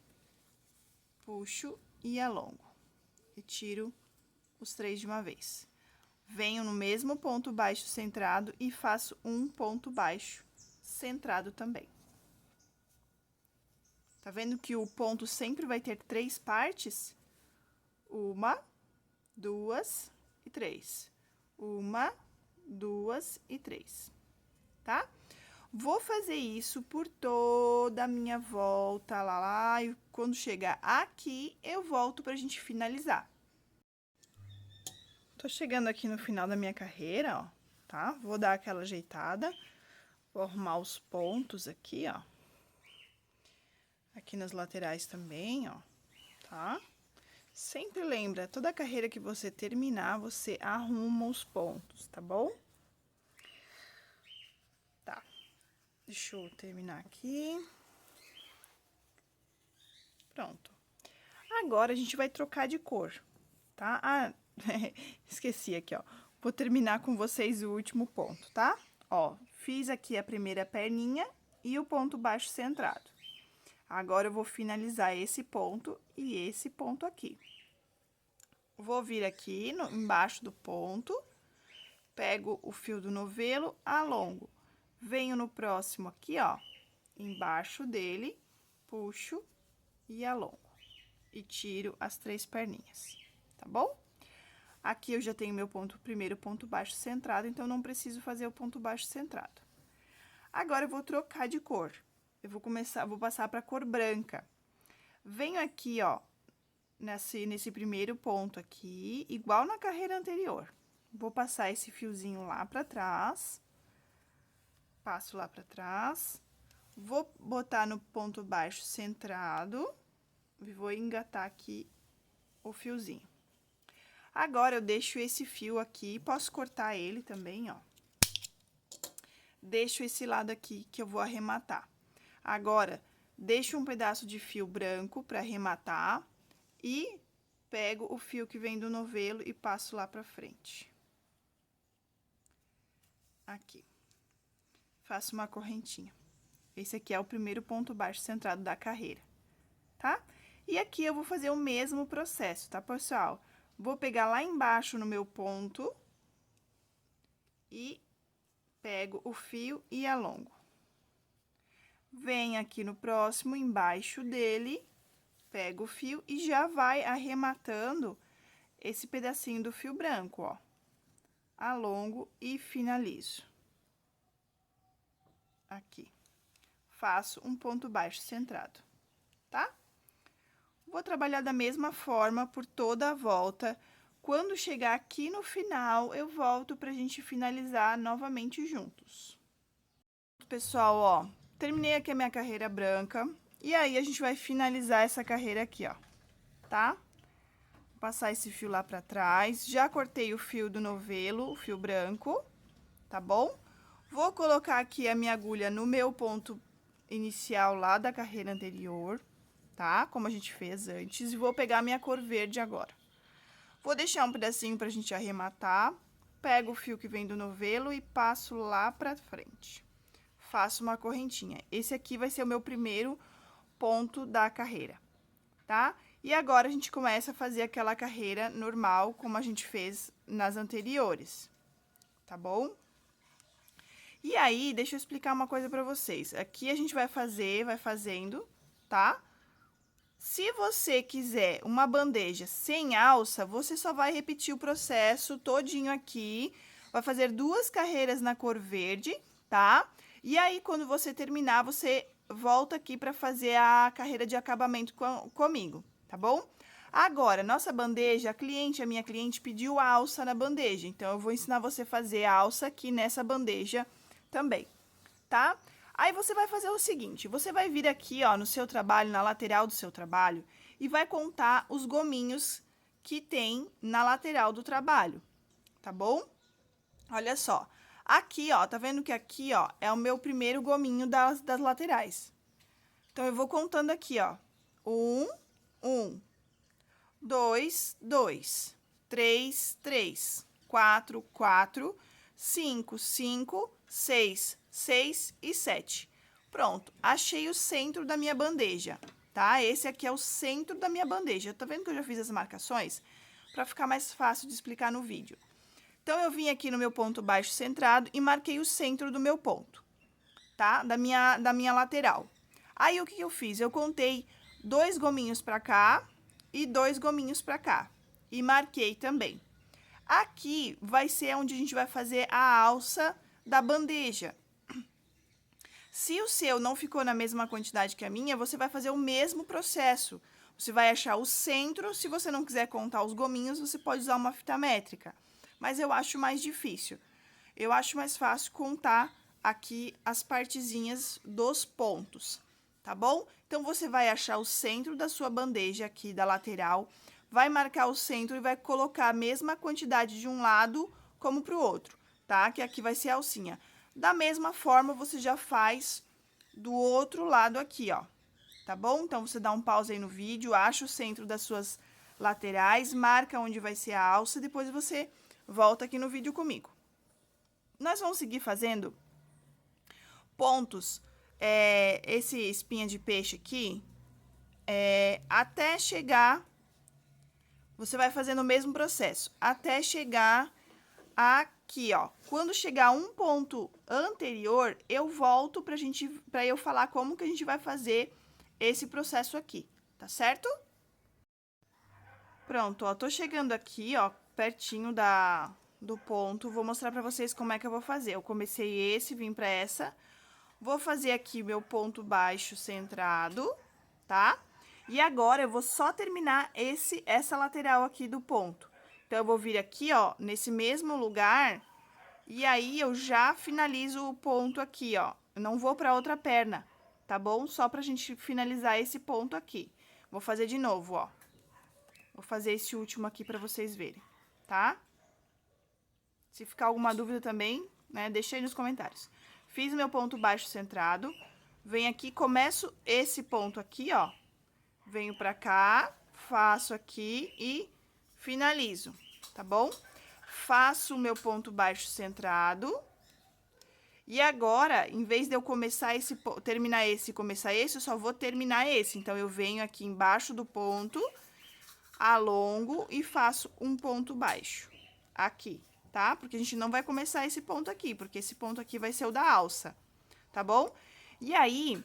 puxo e alongo. E tiro os 3 de uma vez. Venho no mesmo ponto baixo centrado e faço um ponto baixo centrado também. Tá vendo que o ponto sempre vai ter 3 partes? 1, 2 e 3. 1, 2 e 3, tá? Vou fazer isso por toda a minha volta lá, e quando chegar aqui, eu volto pra gente finalizar. Tô chegando aqui no final da minha carreira, ó, tá? Vou dar aquela ajeitada, vou arrumar os pontos aqui, ó. Aqui nas laterais também, ó, tá? Sempre lembra, toda carreira que você terminar, você arruma os pontos, tá bom? Tá. Deixa eu terminar aqui. Pronto. Agora, a gente vai trocar de cor, tá? Ah, esqueci aqui, ó. Vou terminar com vocês o último ponto, tá? Ó, fiz aqui a primeira perninha e o ponto baixo centrado. Agora, eu vou finalizar esse ponto e esse ponto aqui. Vou vir aqui embaixo do ponto, pego o fio do novelo, alongo. Venho no próximo aqui, ó, embaixo dele, puxo e alongo. E tiro as 3 perninhas, tá bom? Aqui eu já tenho meu primeiro ponto baixo centrado, então não preciso fazer o ponto baixo centrado. Agora, eu vou trocar de cor. Eu vou passar para cor branca. Venho aqui, ó, nesse primeiro ponto aqui, igual na carreira anterior. Vou passar esse fiozinho lá pra trás. Passo lá pra trás. Vou botar no ponto baixo centrado. E vou engatar aqui o fiozinho. Agora, eu deixo esse fio aqui, posso cortar ele também, ó. Deixo esse lado aqui que eu vou arrematar. Agora, deixo um pedaço de fio branco pra arrematar e pego o fio que vem do novelo e passo lá pra frente. Aqui. Faço uma correntinha. Esse aqui é o primeiro ponto baixo centrado da carreira, tá? E aqui eu vou fazer o mesmo processo, tá, pessoal? Vou pegar lá embaixo no meu ponto e pego o fio e alongo. Venho aqui no próximo, embaixo dele, pego o fio e já vai arrematando esse pedacinho do fio branco, ó. Alongo e finalizo. Aqui. Faço um ponto baixo centrado, tá? Vou trabalhar da mesma forma por toda a volta. Quando chegar aqui no final, eu volto pra gente finalizar novamente juntos. Pessoal, ó, terminei aqui a minha carreira branca. E aí, a gente vai finalizar essa carreira aqui, ó, tá? Vou passar esse fio lá pra trás. Já cortei o fio do novelo, o fio branco, tá bom? Vou colocar aqui a minha agulha no meu ponto inicial lá da carreira anterior, tá? Como a gente fez antes. E vou pegar a minha cor verde agora. Vou deixar um pedacinho pra gente arrematar. Pego o fio que vem do novelo e passo lá pra frente. Faço uma correntinha. Esse aqui vai ser o meu primeiro ponto da carreira, tá? E agora, a gente começa a fazer aquela carreira normal, como a gente fez nas anteriores, tá bom? E aí, deixa eu explicar uma coisa pra vocês. Aqui a gente vai fazendo, tá? Se você quiser uma bandeja sem alça, você só vai repetir o processo todinho aqui. Vai fazer 2 carreiras na cor verde, tá? E aí, quando você terminar, você volta aqui pra fazer a carreira de acabamento comigo, tá bom? Agora, nossa bandeja, a minha cliente pediu alça na bandeja. Então, eu vou ensinar você a fazer alça aqui nessa bandeja também, tá? Aí, você vai fazer o seguinte, você vai vir aqui, ó, no seu trabalho, na lateral do seu trabalho, e vai contar os gominhos que tem na lateral do trabalho, tá bom? Olha só, aqui, ó, tá vendo que aqui, ó, é o meu primeiro gominho das laterais. Então, eu vou contando aqui, ó, 1, 2, 2, 3, 3, 4, 4, 5, 5, 6, 6 e 7. Pronto, achei o centro da minha bandeja, tá? Esse aqui é o centro da minha bandeja. Tá vendo que eu já fiz as marcações? Pra ficar mais fácil de explicar no vídeo. Então, eu vim aqui no meu ponto baixo centrado e marquei o centro do meu ponto, tá? Da minha lateral. Aí, o que eu fiz? Eu contei 2 gominhos pra cá e 2 gominhos pra cá. E marquei também. Aqui vai ser onde a gente vai fazer a alça da bandeja. Se o seu não ficou na mesma quantidade que a minha, você vai fazer o mesmo processo. Você vai achar o centro, se você não quiser contar os gominhos, você pode usar uma fita métrica. Mas eu acho mais difícil. Eu acho mais fácil contar aqui as partezinhas dos pontos, tá bom? Então, você vai achar o centro da sua bandeja aqui da lateral, vai marcar o centro e vai colocar a mesma quantidade de um lado como pro outro, tá? Que aqui vai ser a alcinha. Da mesma forma, você já faz do outro lado aqui, ó, tá bom? Então, você dá um pause aí no vídeo, acha o centro das suas laterais, marca onde vai ser a alça e depois você volta aqui no vídeo comigo. Nós vamos seguir fazendo pontos, esse espinha de peixe aqui, até chegar, você vai fazendo o mesmo processo, até chegar aqui, ó. Quando chegar um ponto anterior, eu volto pra eu falar como que a gente vai fazer esse processo aqui, tá certo? Pronto, ó, tô chegando aqui, ó, pertinho do ponto, vou mostrar pra vocês como é que eu vou fazer. Eu comecei esse, vim pra essa, vou fazer aqui meu ponto baixo centrado, tá? E agora, eu vou só terminar essa lateral aqui do ponto. Então, eu vou vir aqui, ó, nesse mesmo lugar, e aí eu já finalizo o ponto aqui, ó. Eu não vou pra outra perna, tá bom? Só pra gente finalizar esse ponto aqui. Vou fazer de novo, ó. Vou fazer esse último aqui pra vocês verem, tá? Se ficar alguma dúvida também, né, deixa aí nos comentários. Fiz meu ponto baixo centrado, venho aqui, começo esse ponto aqui, ó. Venho pra cá, faço aqui e finalizo, tá bom? Faço o meu ponto baixo centrado. E agora, em vez de eu começar terminar esse e começar esse, eu só vou terminar esse. Então, eu venho aqui embaixo do ponto, alongo e faço um ponto baixo aqui, tá? Porque a gente não vai começar esse ponto aqui, porque esse ponto aqui vai ser o da alça, tá bom? E aí,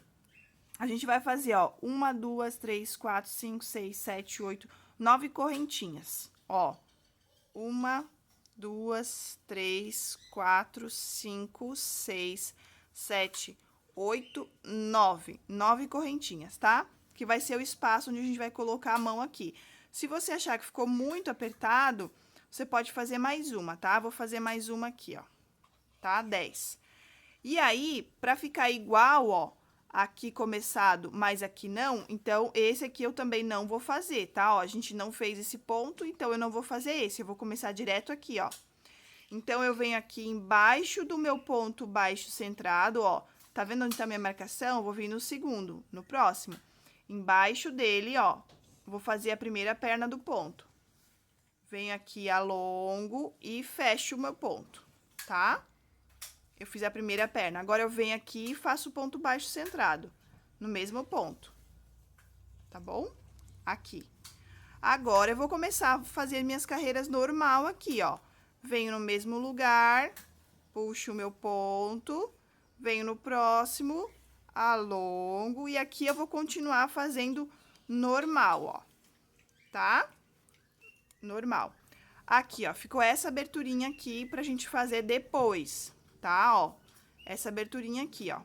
a gente vai fazer, ó, 1, 2, 3, 4, 5, 6, 7, 8, 9 correntinhas, ó. 1, 2, 3, 4, 5, 6, 7, 8, 9. 9 correntinhas, tá? Que vai ser o espaço onde a gente vai colocar a mão aqui. Se você achar que ficou muito apertado, você pode fazer mais uma, tá? Vou fazer mais uma aqui, ó. Tá? 10. E aí, pra ficar igual, ó, aqui começado, mas aqui não, então, esse aqui eu também não vou fazer, tá? Ó, a gente não fez esse ponto, então, eu não vou fazer esse, eu vou começar direto aqui, ó. Então, eu venho aqui embaixo do meu ponto baixo centrado, ó. Tá vendo onde tá minha marcação? Eu vou vir no segundo, no próximo. Embaixo dele, ó, vou fazer a primeira perna do ponto. Venho aqui, alongo e fecho o meu ponto, tá? Eu fiz a primeira perna. Agora, eu venho aqui e faço o ponto baixo centrado, no mesmo ponto. Tá bom? Aqui. Agora, eu vou começar a fazer minhas carreiras normal aqui, ó. Venho no mesmo lugar, puxo o meu ponto, venho no próximo, alongo, e aqui eu vou continuar fazendo normal, ó. Tá? Normal. Aqui, ó, ficou essa aberturinha aqui pra gente fazer depois, tá? Ó, essa aberturinha aqui, ó.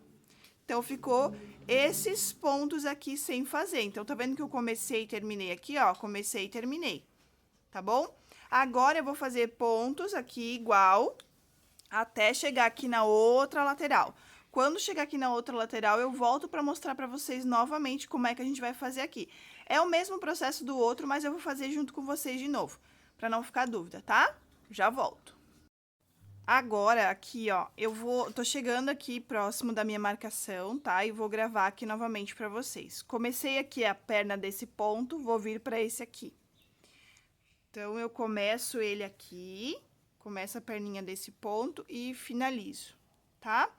Então, ficou esses pontos aqui sem fazer. Então, tá vendo que eu comecei e terminei aqui, ó? Comecei e terminei, tá bom? Agora, eu vou fazer pontos aqui igual até chegar aqui na outra lateral. Quando chegar aqui na outra lateral, eu volto pra mostrar pra vocês novamente como é que a gente vai fazer aqui. É o mesmo processo do outro, mas eu vou fazer junto com vocês de novo, pra não ficar dúvida, tá? Já volto. Agora, aqui, ó, tô chegando aqui próximo da minha marcação, tá? E vou gravar aqui novamente pra vocês. Comecei aqui a perna desse ponto, vou vir pra esse aqui. Então, eu começo ele aqui, começo a perninha desse ponto e finalizo, tá?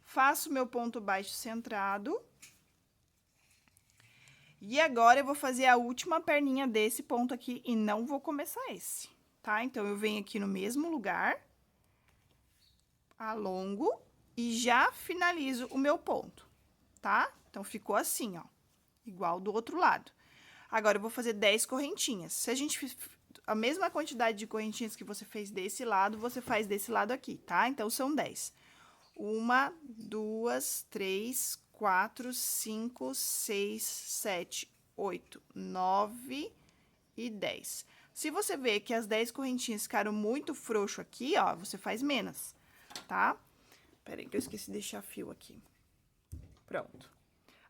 Faço meu ponto baixo centrado. E agora, eu vou fazer a última perninha desse ponto aqui e não vou começar esse, tá? Então, eu venho aqui no mesmo lugar, alongo e já finalizo o meu ponto, tá? Então, ficou assim, ó, igual do outro lado. Agora, eu vou fazer 10 correntinhas. Se a gente a mesma quantidade de correntinhas que você fez desse lado, você faz desse lado aqui, tá? Então, são 10. 1, 2, 3, 4, 5, 6, 7, 8, 9 e 10. Se você vê que as 10 correntinhas ficaram muito frouxo aqui, ó, você faz menos, tá? Peraí que eu esqueci de deixar fio aqui. Pronto.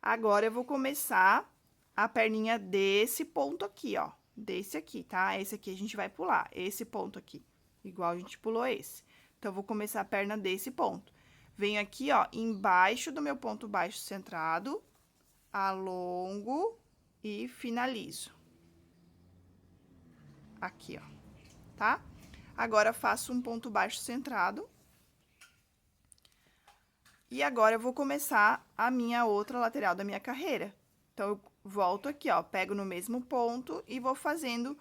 Agora, eu vou começar a perninha desse ponto aqui, ó. Desse aqui, tá? Esse aqui a gente vai pular, esse ponto aqui. Igual a gente pulou esse. Então, eu vou começar a perna desse ponto. Venho aqui, ó, embaixo do meu ponto baixo centrado, alongo e finalizo. Aqui, ó, tá? Agora, faço um ponto baixo centrado. E agora, eu vou começar a minha outra lateral da minha carreira. Então, eu volto aqui, ó, pego no mesmo ponto e vou fazendo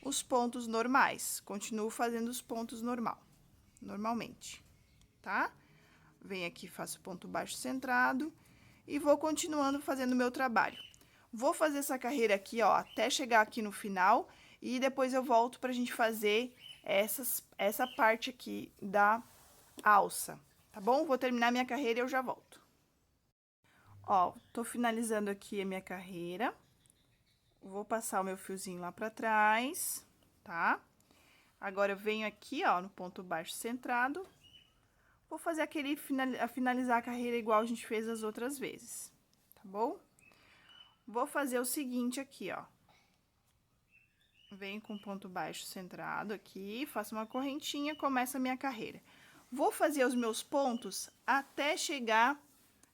os pontos normais. Continuo fazendo os pontos normalmente, tá? Venho aqui, faço ponto baixo centrado e vou continuando fazendo o meu trabalho. Vou fazer essa carreira aqui, ó, até chegar aqui no final e depois eu volto pra gente fazer essa parte aqui da alça, tá bom? Vou terminar minha carreira e eu já volto. Ó, tô finalizando aqui a minha carreira. Vou passar o meu fiozinho lá pra trás, tá? Agora, eu venho aqui, ó, no ponto baixo centrado. Vou fazer finalizar a carreira igual a gente fez as outras vezes, tá bom? Vou fazer o seguinte aqui, ó. Venho com ponto baixo centrado aqui, faço uma correntinha, começo a minha carreira. Vou fazer os meus pontos até chegar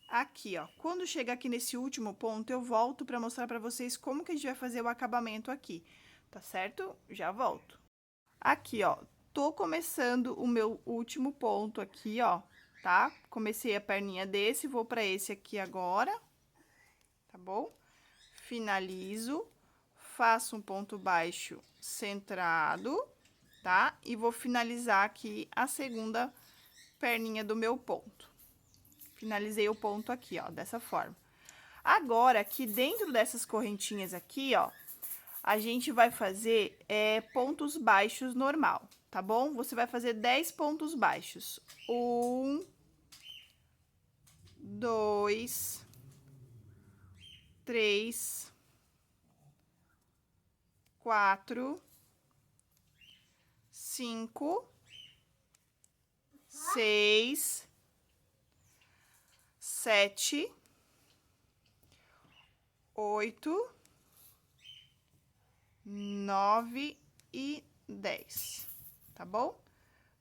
aqui, ó. Quando chegar aqui nesse último ponto, eu volto pra mostrar pra vocês como que a gente vai fazer o acabamento aqui, tá certo? Já volto. Aqui, ó, tô começando o meu último ponto aqui, ó, tá? Comecei a perninha desse, vou pra esse aqui agora, tá bom? Finalizo, faço um ponto baixo centrado, tá? E vou finalizar aqui a segunda perninha do meu ponto. Finalizei o ponto aqui, ó, dessa forma. Agora, aqui dentro dessas correntinhas aqui, ó, a gente vai fazer pontos baixos normal, tá bom? Você vai fazer 10 pontos baixos. 1, 2, 3, 4, 5, 6, 7, 8, 9 e 10, tá bom?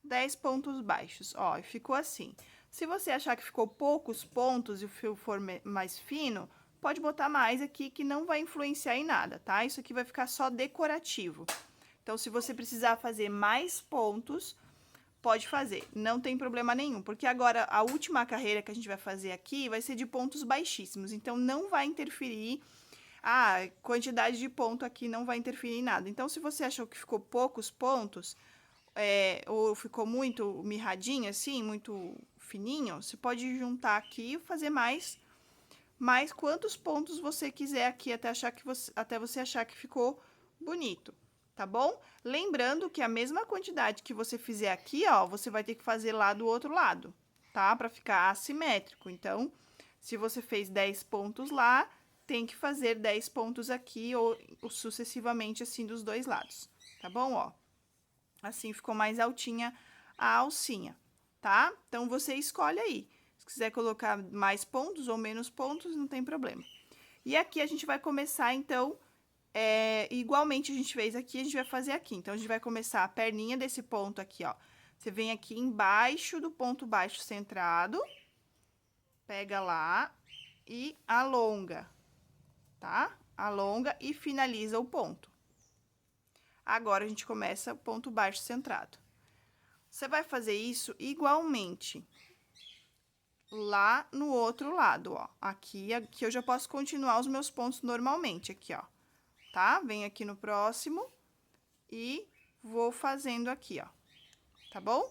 10 pontos baixos, ó, e ficou assim. Se você achar que ficou poucos pontos e o fio for mais fino, pode botar mais aqui que não vai influenciar em nada, tá? Isso aqui vai ficar só decorativo. Então, se você precisar fazer mais pontos, pode fazer, não tem problema nenhum, porque agora a última carreira que a gente vai fazer aqui vai ser de pontos baixíssimos, então não vai interferir, a quantidade de ponto aqui não vai interferir em nada. Então, se você achou que ficou poucos pontos, ou ficou muito mirradinho assim, muito fininho, você pode juntar aqui e fazer mais quantos pontos você quiser aqui até você achar que ficou bonito, tá bom? Lembrando que a mesma quantidade que você fizer aqui, ó, você vai ter que fazer lá do outro lado, tá? Pra ficar assimétrico. Então, se você fez 10 pontos lá, tem que fazer 10 pontos aqui ou sucessivamente assim dos dois lados, tá bom? Ó, assim ficou mais altinha a alcinha, tá? Então, você escolhe aí. Se quiser colocar mais pontos ou menos pontos, não tem problema. E aqui a gente vai começar, então, igualmente a gente fez aqui, a gente vai fazer aqui. Então, a gente vai começar a perninha desse ponto aqui, ó. Você vem aqui embaixo do ponto baixo centrado, pega lá e alonga, tá? Alonga e finaliza o ponto. Agora, a gente começa o ponto baixo centrado. Você vai fazer isso igualmente lá no outro lado, ó. Aqui eu já posso continuar os meus pontos normalmente, aqui, ó. Tá? Venho aqui no próximo e vou fazendo aqui, ó. Tá bom?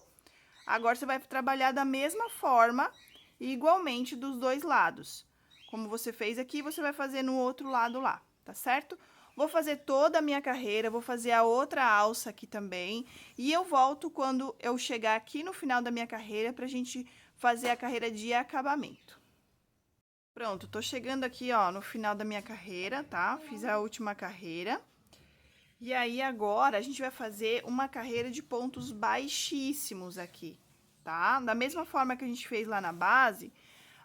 Agora, você vai trabalhar da mesma forma, igualmente dos dois lados. Como você fez aqui, você vai fazer no outro lado lá, tá certo? Vou fazer toda a minha carreira, vou fazer a outra alça aqui também. E eu volto quando eu chegar aqui no final da minha carreira pra gente fazer a carreira de acabamento. Pronto, tô chegando aqui, ó, no final da minha carreira, tá? Fiz a última carreira. E aí, agora, a gente vai fazer uma carreira de pontos baixíssimos aqui, tá? Da mesma forma que a gente fez lá na base,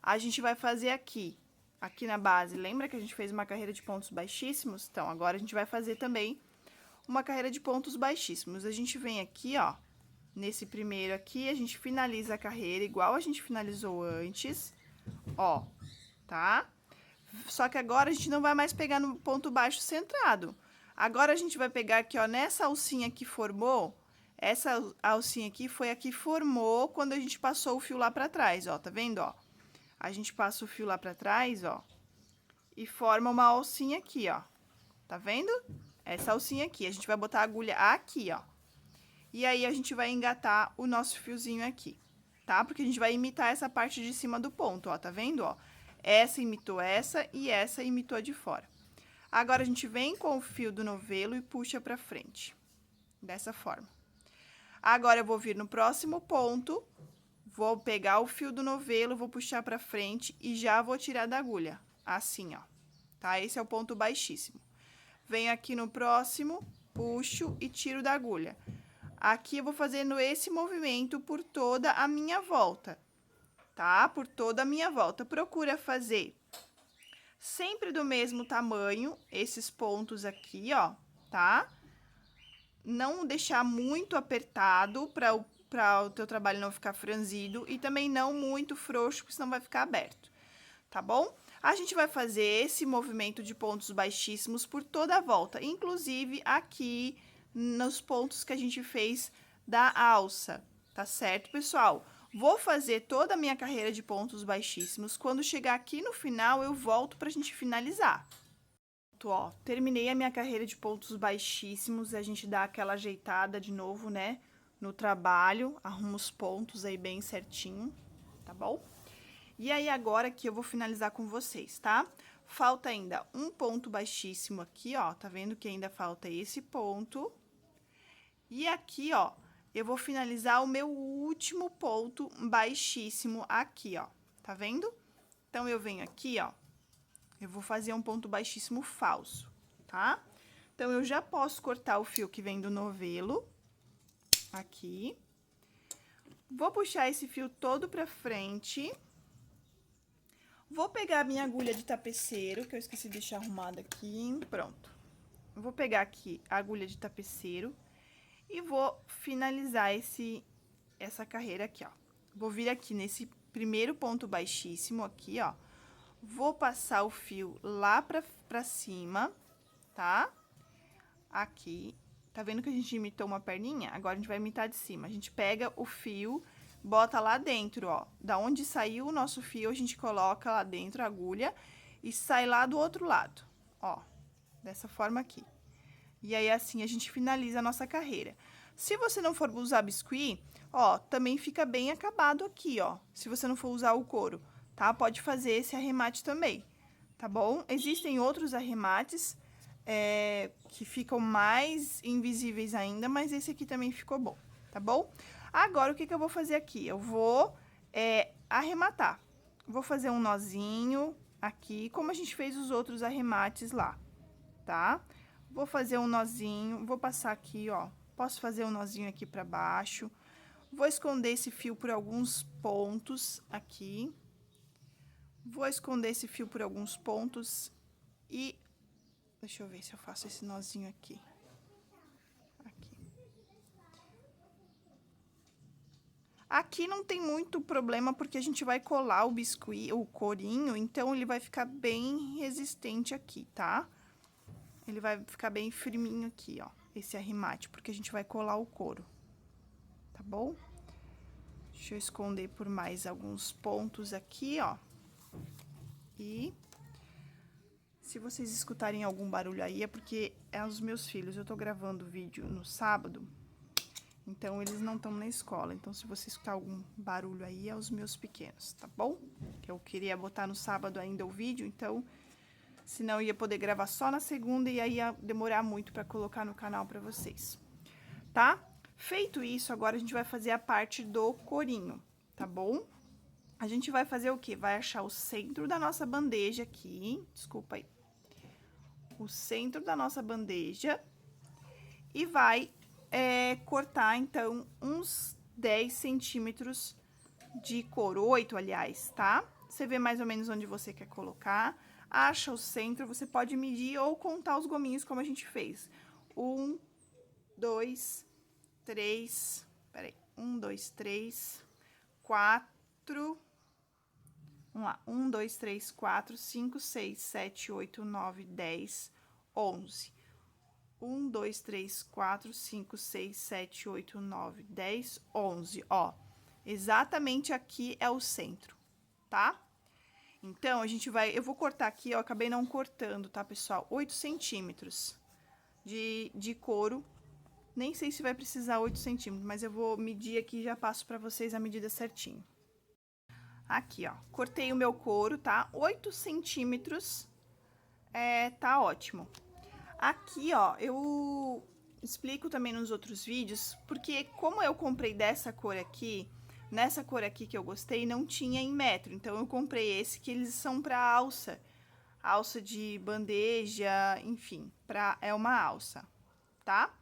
a gente vai fazer aqui na base. Lembra que a gente fez uma carreira de pontos baixíssimos? Então, agora a gente vai fazer também uma carreira de pontos baixíssimos. A gente vem aqui, ó, nesse primeiro aqui, a gente finaliza a carreira igual a gente finalizou antes, ó, tá? Só que agora a gente não vai mais pegar no ponto baixo centrado. Agora, a gente vai pegar aqui, ó, nessa alcinha que formou, essa alcinha aqui foi a que formou quando a gente passou o fio lá pra trás, ó, tá vendo, ó? A gente passa o fio lá pra trás, ó, e forma uma alcinha aqui, ó, tá vendo? Essa alcinha aqui, a gente vai botar a agulha aqui, ó. E aí, a gente vai engatar o nosso fiozinho aqui, tá? Porque a gente vai imitar essa parte de cima do ponto, ó, tá vendo, ó? Essa imitou essa e essa imitou a de fora. Agora, a gente vem com o fio do novelo e puxa pra frente, dessa forma. Agora, eu vou vir no próximo ponto, vou pegar o fio do novelo, vou puxar pra frente e já vou tirar da agulha, assim, ó, tá? Esse é o ponto baixíssimo. Venho aqui no próximo, puxo e tiro da agulha. Aqui, eu vou fazendo esse movimento por toda a minha volta, tá? Por toda a minha volta. Procura fazer sempre do mesmo tamanho, esses pontos aqui, ó, tá? Não deixar muito apertado para o teu trabalho não ficar franzido e também não muito frouxo, porque senão vai ficar aberto, tá bom? A gente vai fazer esse movimento de pontos baixíssimos por toda a volta, inclusive aqui nos pontos que a gente fez da alça, tá certo, pessoal? Vou fazer toda a minha carreira de pontos baixíssimos. Quando chegar aqui no final, eu volto pra gente finalizar. Ó, terminei a minha carreira de pontos baixíssimos. A gente dá aquela ajeitada de novo, né? No trabalho, arruma os pontos aí bem certinho, tá bom? E aí, agora que eu vou finalizar com vocês, tá? Falta ainda um ponto baixíssimo aqui, ó. Tá vendo que ainda falta esse ponto? E aqui, ó, eu vou finalizar o meu último ponto baixíssimo aqui, ó. Tá vendo? Então, eu venho aqui, ó. Eu vou fazer um ponto baixíssimo falso, tá? Então, eu já posso cortar o fio que vem do novelo. Aqui. Vou puxar esse fio todo pra frente. Vou pegar a minha agulha de tapeceiro, que eu esqueci de deixar arrumada aqui. Pronto. Vou pegar aqui a agulha de tapeceiro e vou finalizar essa carreira aqui, ó. Vou vir aqui nesse primeiro ponto baixíssimo aqui, ó. Vou passar o fio lá pra cima, tá? Aqui. Tá vendo que a gente imitou uma perninha? Agora, a gente vai imitar de cima. A gente pega o fio, bota lá dentro, ó. Da onde saiu o nosso fio, a gente coloca lá dentro a agulha e sai lá do outro lado, ó. Dessa forma aqui. E aí, assim, a gente finaliza a nossa carreira. Se você não for usar biscuit, ó, também fica bem acabado aqui, ó. Se você não for usar o couro, tá? Pode fazer esse arremate também, tá bom? Existem outros arremates que ficam mais invisíveis ainda, mas esse aqui também ficou bom, tá bom? Agora, o que eu vou fazer aqui? Eu vou arrematar. Vou fazer um nozinho aqui, como a gente fez os outros arremates lá, tá? Vou fazer um nozinho, vou passar aqui, ó. Posso fazer um nozinho aqui pra baixo. Vou esconder esse fio por alguns pontos aqui. Vou esconder esse fio por alguns pontos e... Deixa eu ver se eu faço esse nozinho aqui. Aqui. Aqui não tem muito problema, porque a gente vai colar o biscuit, o corinho, então ele vai ficar bem resistente aqui, tá? Ele vai ficar bem firminho aqui, ó, esse arremate, porque a gente vai colar o couro, tá bom? Deixa eu esconder por mais alguns pontos aqui, ó. E... se vocês escutarem algum barulho aí, é porque é os meus filhos. Eu tô gravando o vídeo no sábado, então eles não estão na escola. Então, se você escutar algum barulho aí, é os meus pequenos, tá bom? Que eu queria botar no sábado ainda o vídeo, então, senão eu ia poder gravar só na segunda e aí ia demorar muito pra colocar no canal pra vocês, tá? Feito isso, agora a gente vai fazer a parte do corinho, tá bom? A gente vai fazer o quê? Vai achar o centro da nossa bandeja aqui, desculpa aí. O centro da nossa bandeja e vai cortar, então, uns 10 centímetros de couro, 8, aliás, tá? Você vê mais ou menos onde você quer colocar, acha o centro, você pode medir ou contar os gominhos como a gente fez. 1, 2, 3, peraí, 1, 2, 3, 4... Vamos lá, 1, 2, 3, 4, 5, 6, 7, 8, 9, 10, 11. 1, 2, 3, 4, 5, 6, 7, 8, 9, 10, 11, ó. Exatamente aqui é o centro, tá? Então, eu vou cortar aqui, ó, acabei não cortando, tá, pessoal? 8 centímetros de couro. Nem sei se vai precisar 8 centímetros, mas eu vou medir aqui e já passo pra vocês a medida certinho. Aqui, ó, cortei o meu couro, tá? 8 centímetros, tá ótimo. Aqui, ó, eu explico também nos outros vídeos, porque como eu comprei dessa cor aqui, nessa cor aqui que eu gostei, não tinha em metro. Então, eu comprei esse, que eles são pra alça. Alça de bandeja, enfim, é uma alça, tá?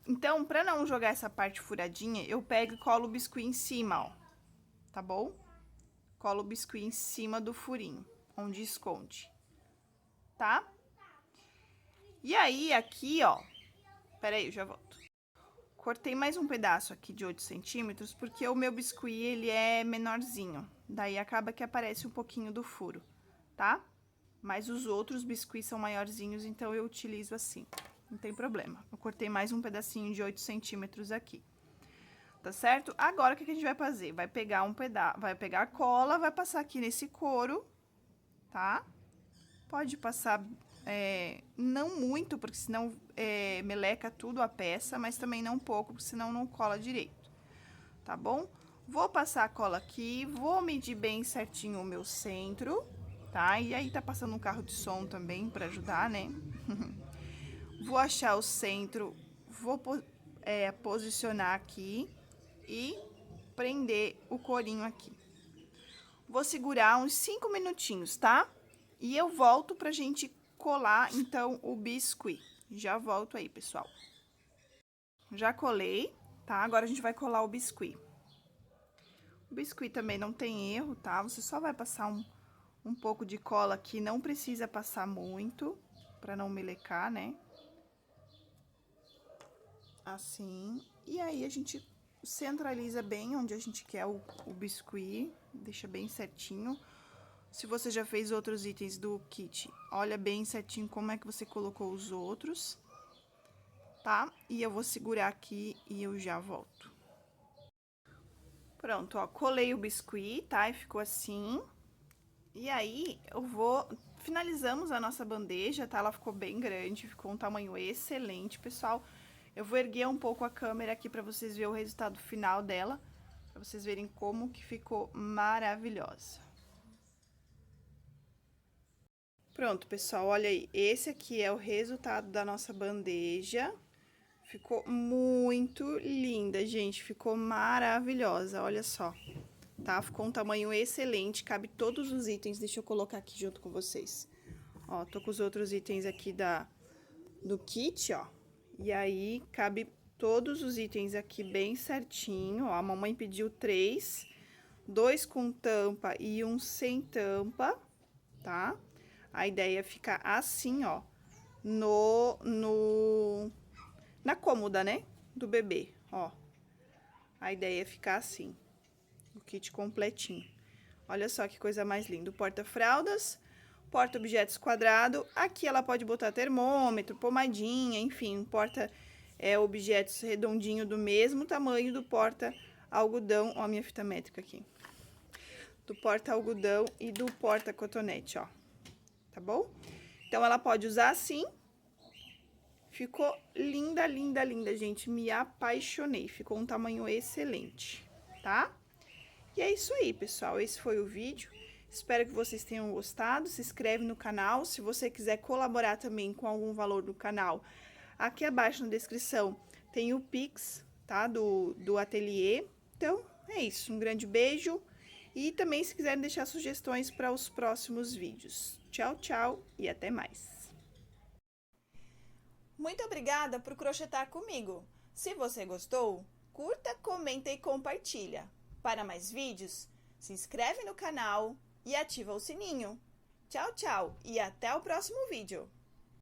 Então, pra não jogar essa parte furadinha, eu pego e colo o biscuit em cima, ó. Tá bom? Colo o biscuit em cima do furinho, onde esconde, tá? E aí, aqui, ó, peraí, eu já volto. Cortei mais um pedaço aqui de 8 centímetros, porque o meu biscuit, ele é menorzinho. Daí, acaba que aparece um pouquinho do furo, tá? Mas os outros biscuits são maiorzinhos, então eu utilizo assim, não tem problema. Eu cortei mais um pedacinho de 8 centímetros aqui. tá certo? Agora, o que a gente vai fazer? Vai pegar vai pegar a cola, vai passar aqui nesse couro, tá? Pode passar, não muito, porque senão meleca tudo a peça, mas também não pouco, porque senão não cola direito, tá bom? Vou passar a cola aqui, vou medir bem certinho o meu centro, tá? E aí, tá passando um carro de som também pra ajudar, né? Vou achar o centro, vou posicionar aqui e prender o corinho aqui. Vou segurar uns 5 minutinhos, tá? E eu volto pra gente colar, então, o biscuit. Já volto aí, pessoal. Já colei, tá? Agora a gente vai colar o biscuit. O biscuit também não tem erro, tá? Você só vai passar um pouco de cola aqui, não precisa passar muito, pra não melecar, né? Assim. E aí, a gente centraliza bem onde a gente quer o biscuit, deixa bem certinho. Se você já fez outros itens do kit, olha bem certinho como é que você colocou os outros, tá? E eu vou segurar aqui e eu já volto. Pronto, ó, colei o biscuit, tá? E ficou assim. E aí, finalizamos a nossa bandeja, tá? Ela ficou bem grande, ficou um tamanho excelente, pessoal. Eu vou erguer um pouco a câmera aqui pra vocês verem o resultado final dela, pra vocês verem como que ficou maravilhosa. Pronto, pessoal, olha aí, esse aqui é o resultado da nossa bandeja. Ficou muito linda, gente, ficou maravilhosa, olha só, tá? Ficou um tamanho excelente, cabe todos os itens, deixa eu colocar aqui junto com vocês. Ó, tô com os outros itens aqui do kit, ó, e aí cabe todos os itens aqui bem certinho, ó, a mamãe pediu 3, 2 com tampa e 1 sem tampa, tá? A ideia é ficar assim, ó, na cômoda, né, do bebê, ó. A ideia é ficar assim, o kit completinho. Olha só que coisa mais linda. O porta-fraldas, porta-objetos quadrado. Aqui ela pode botar termômetro, pomadinha, enfim, porta-objetos redondinho do mesmo tamanho do porta-algodão. Ó a minha fita métrica aqui. Do porta-algodão e do porta-cotonete, ó. Tá bom? Então, ela pode usar assim. Ficou linda, linda, linda, gente. Me apaixonei. Ficou um tamanho excelente, tá? E é isso aí, pessoal. Esse foi o vídeo. Espero que vocês tenham gostado. Se inscreve no canal. Se você quiser colaborar também com algum valor do canal, aqui abaixo na descrição tem o Pix, tá? Do ateliê. Então, é isso. Um grande beijo. E também, se quiserem deixar sugestões para os próximos vídeos. Tchau, tchau e até mais. Muito obrigada por crochetar comigo. Se você gostou, curta, comenta e compartilha. Para mais vídeos, se inscreve no canal e ativa o sininho. Tchau, tchau e até o próximo vídeo.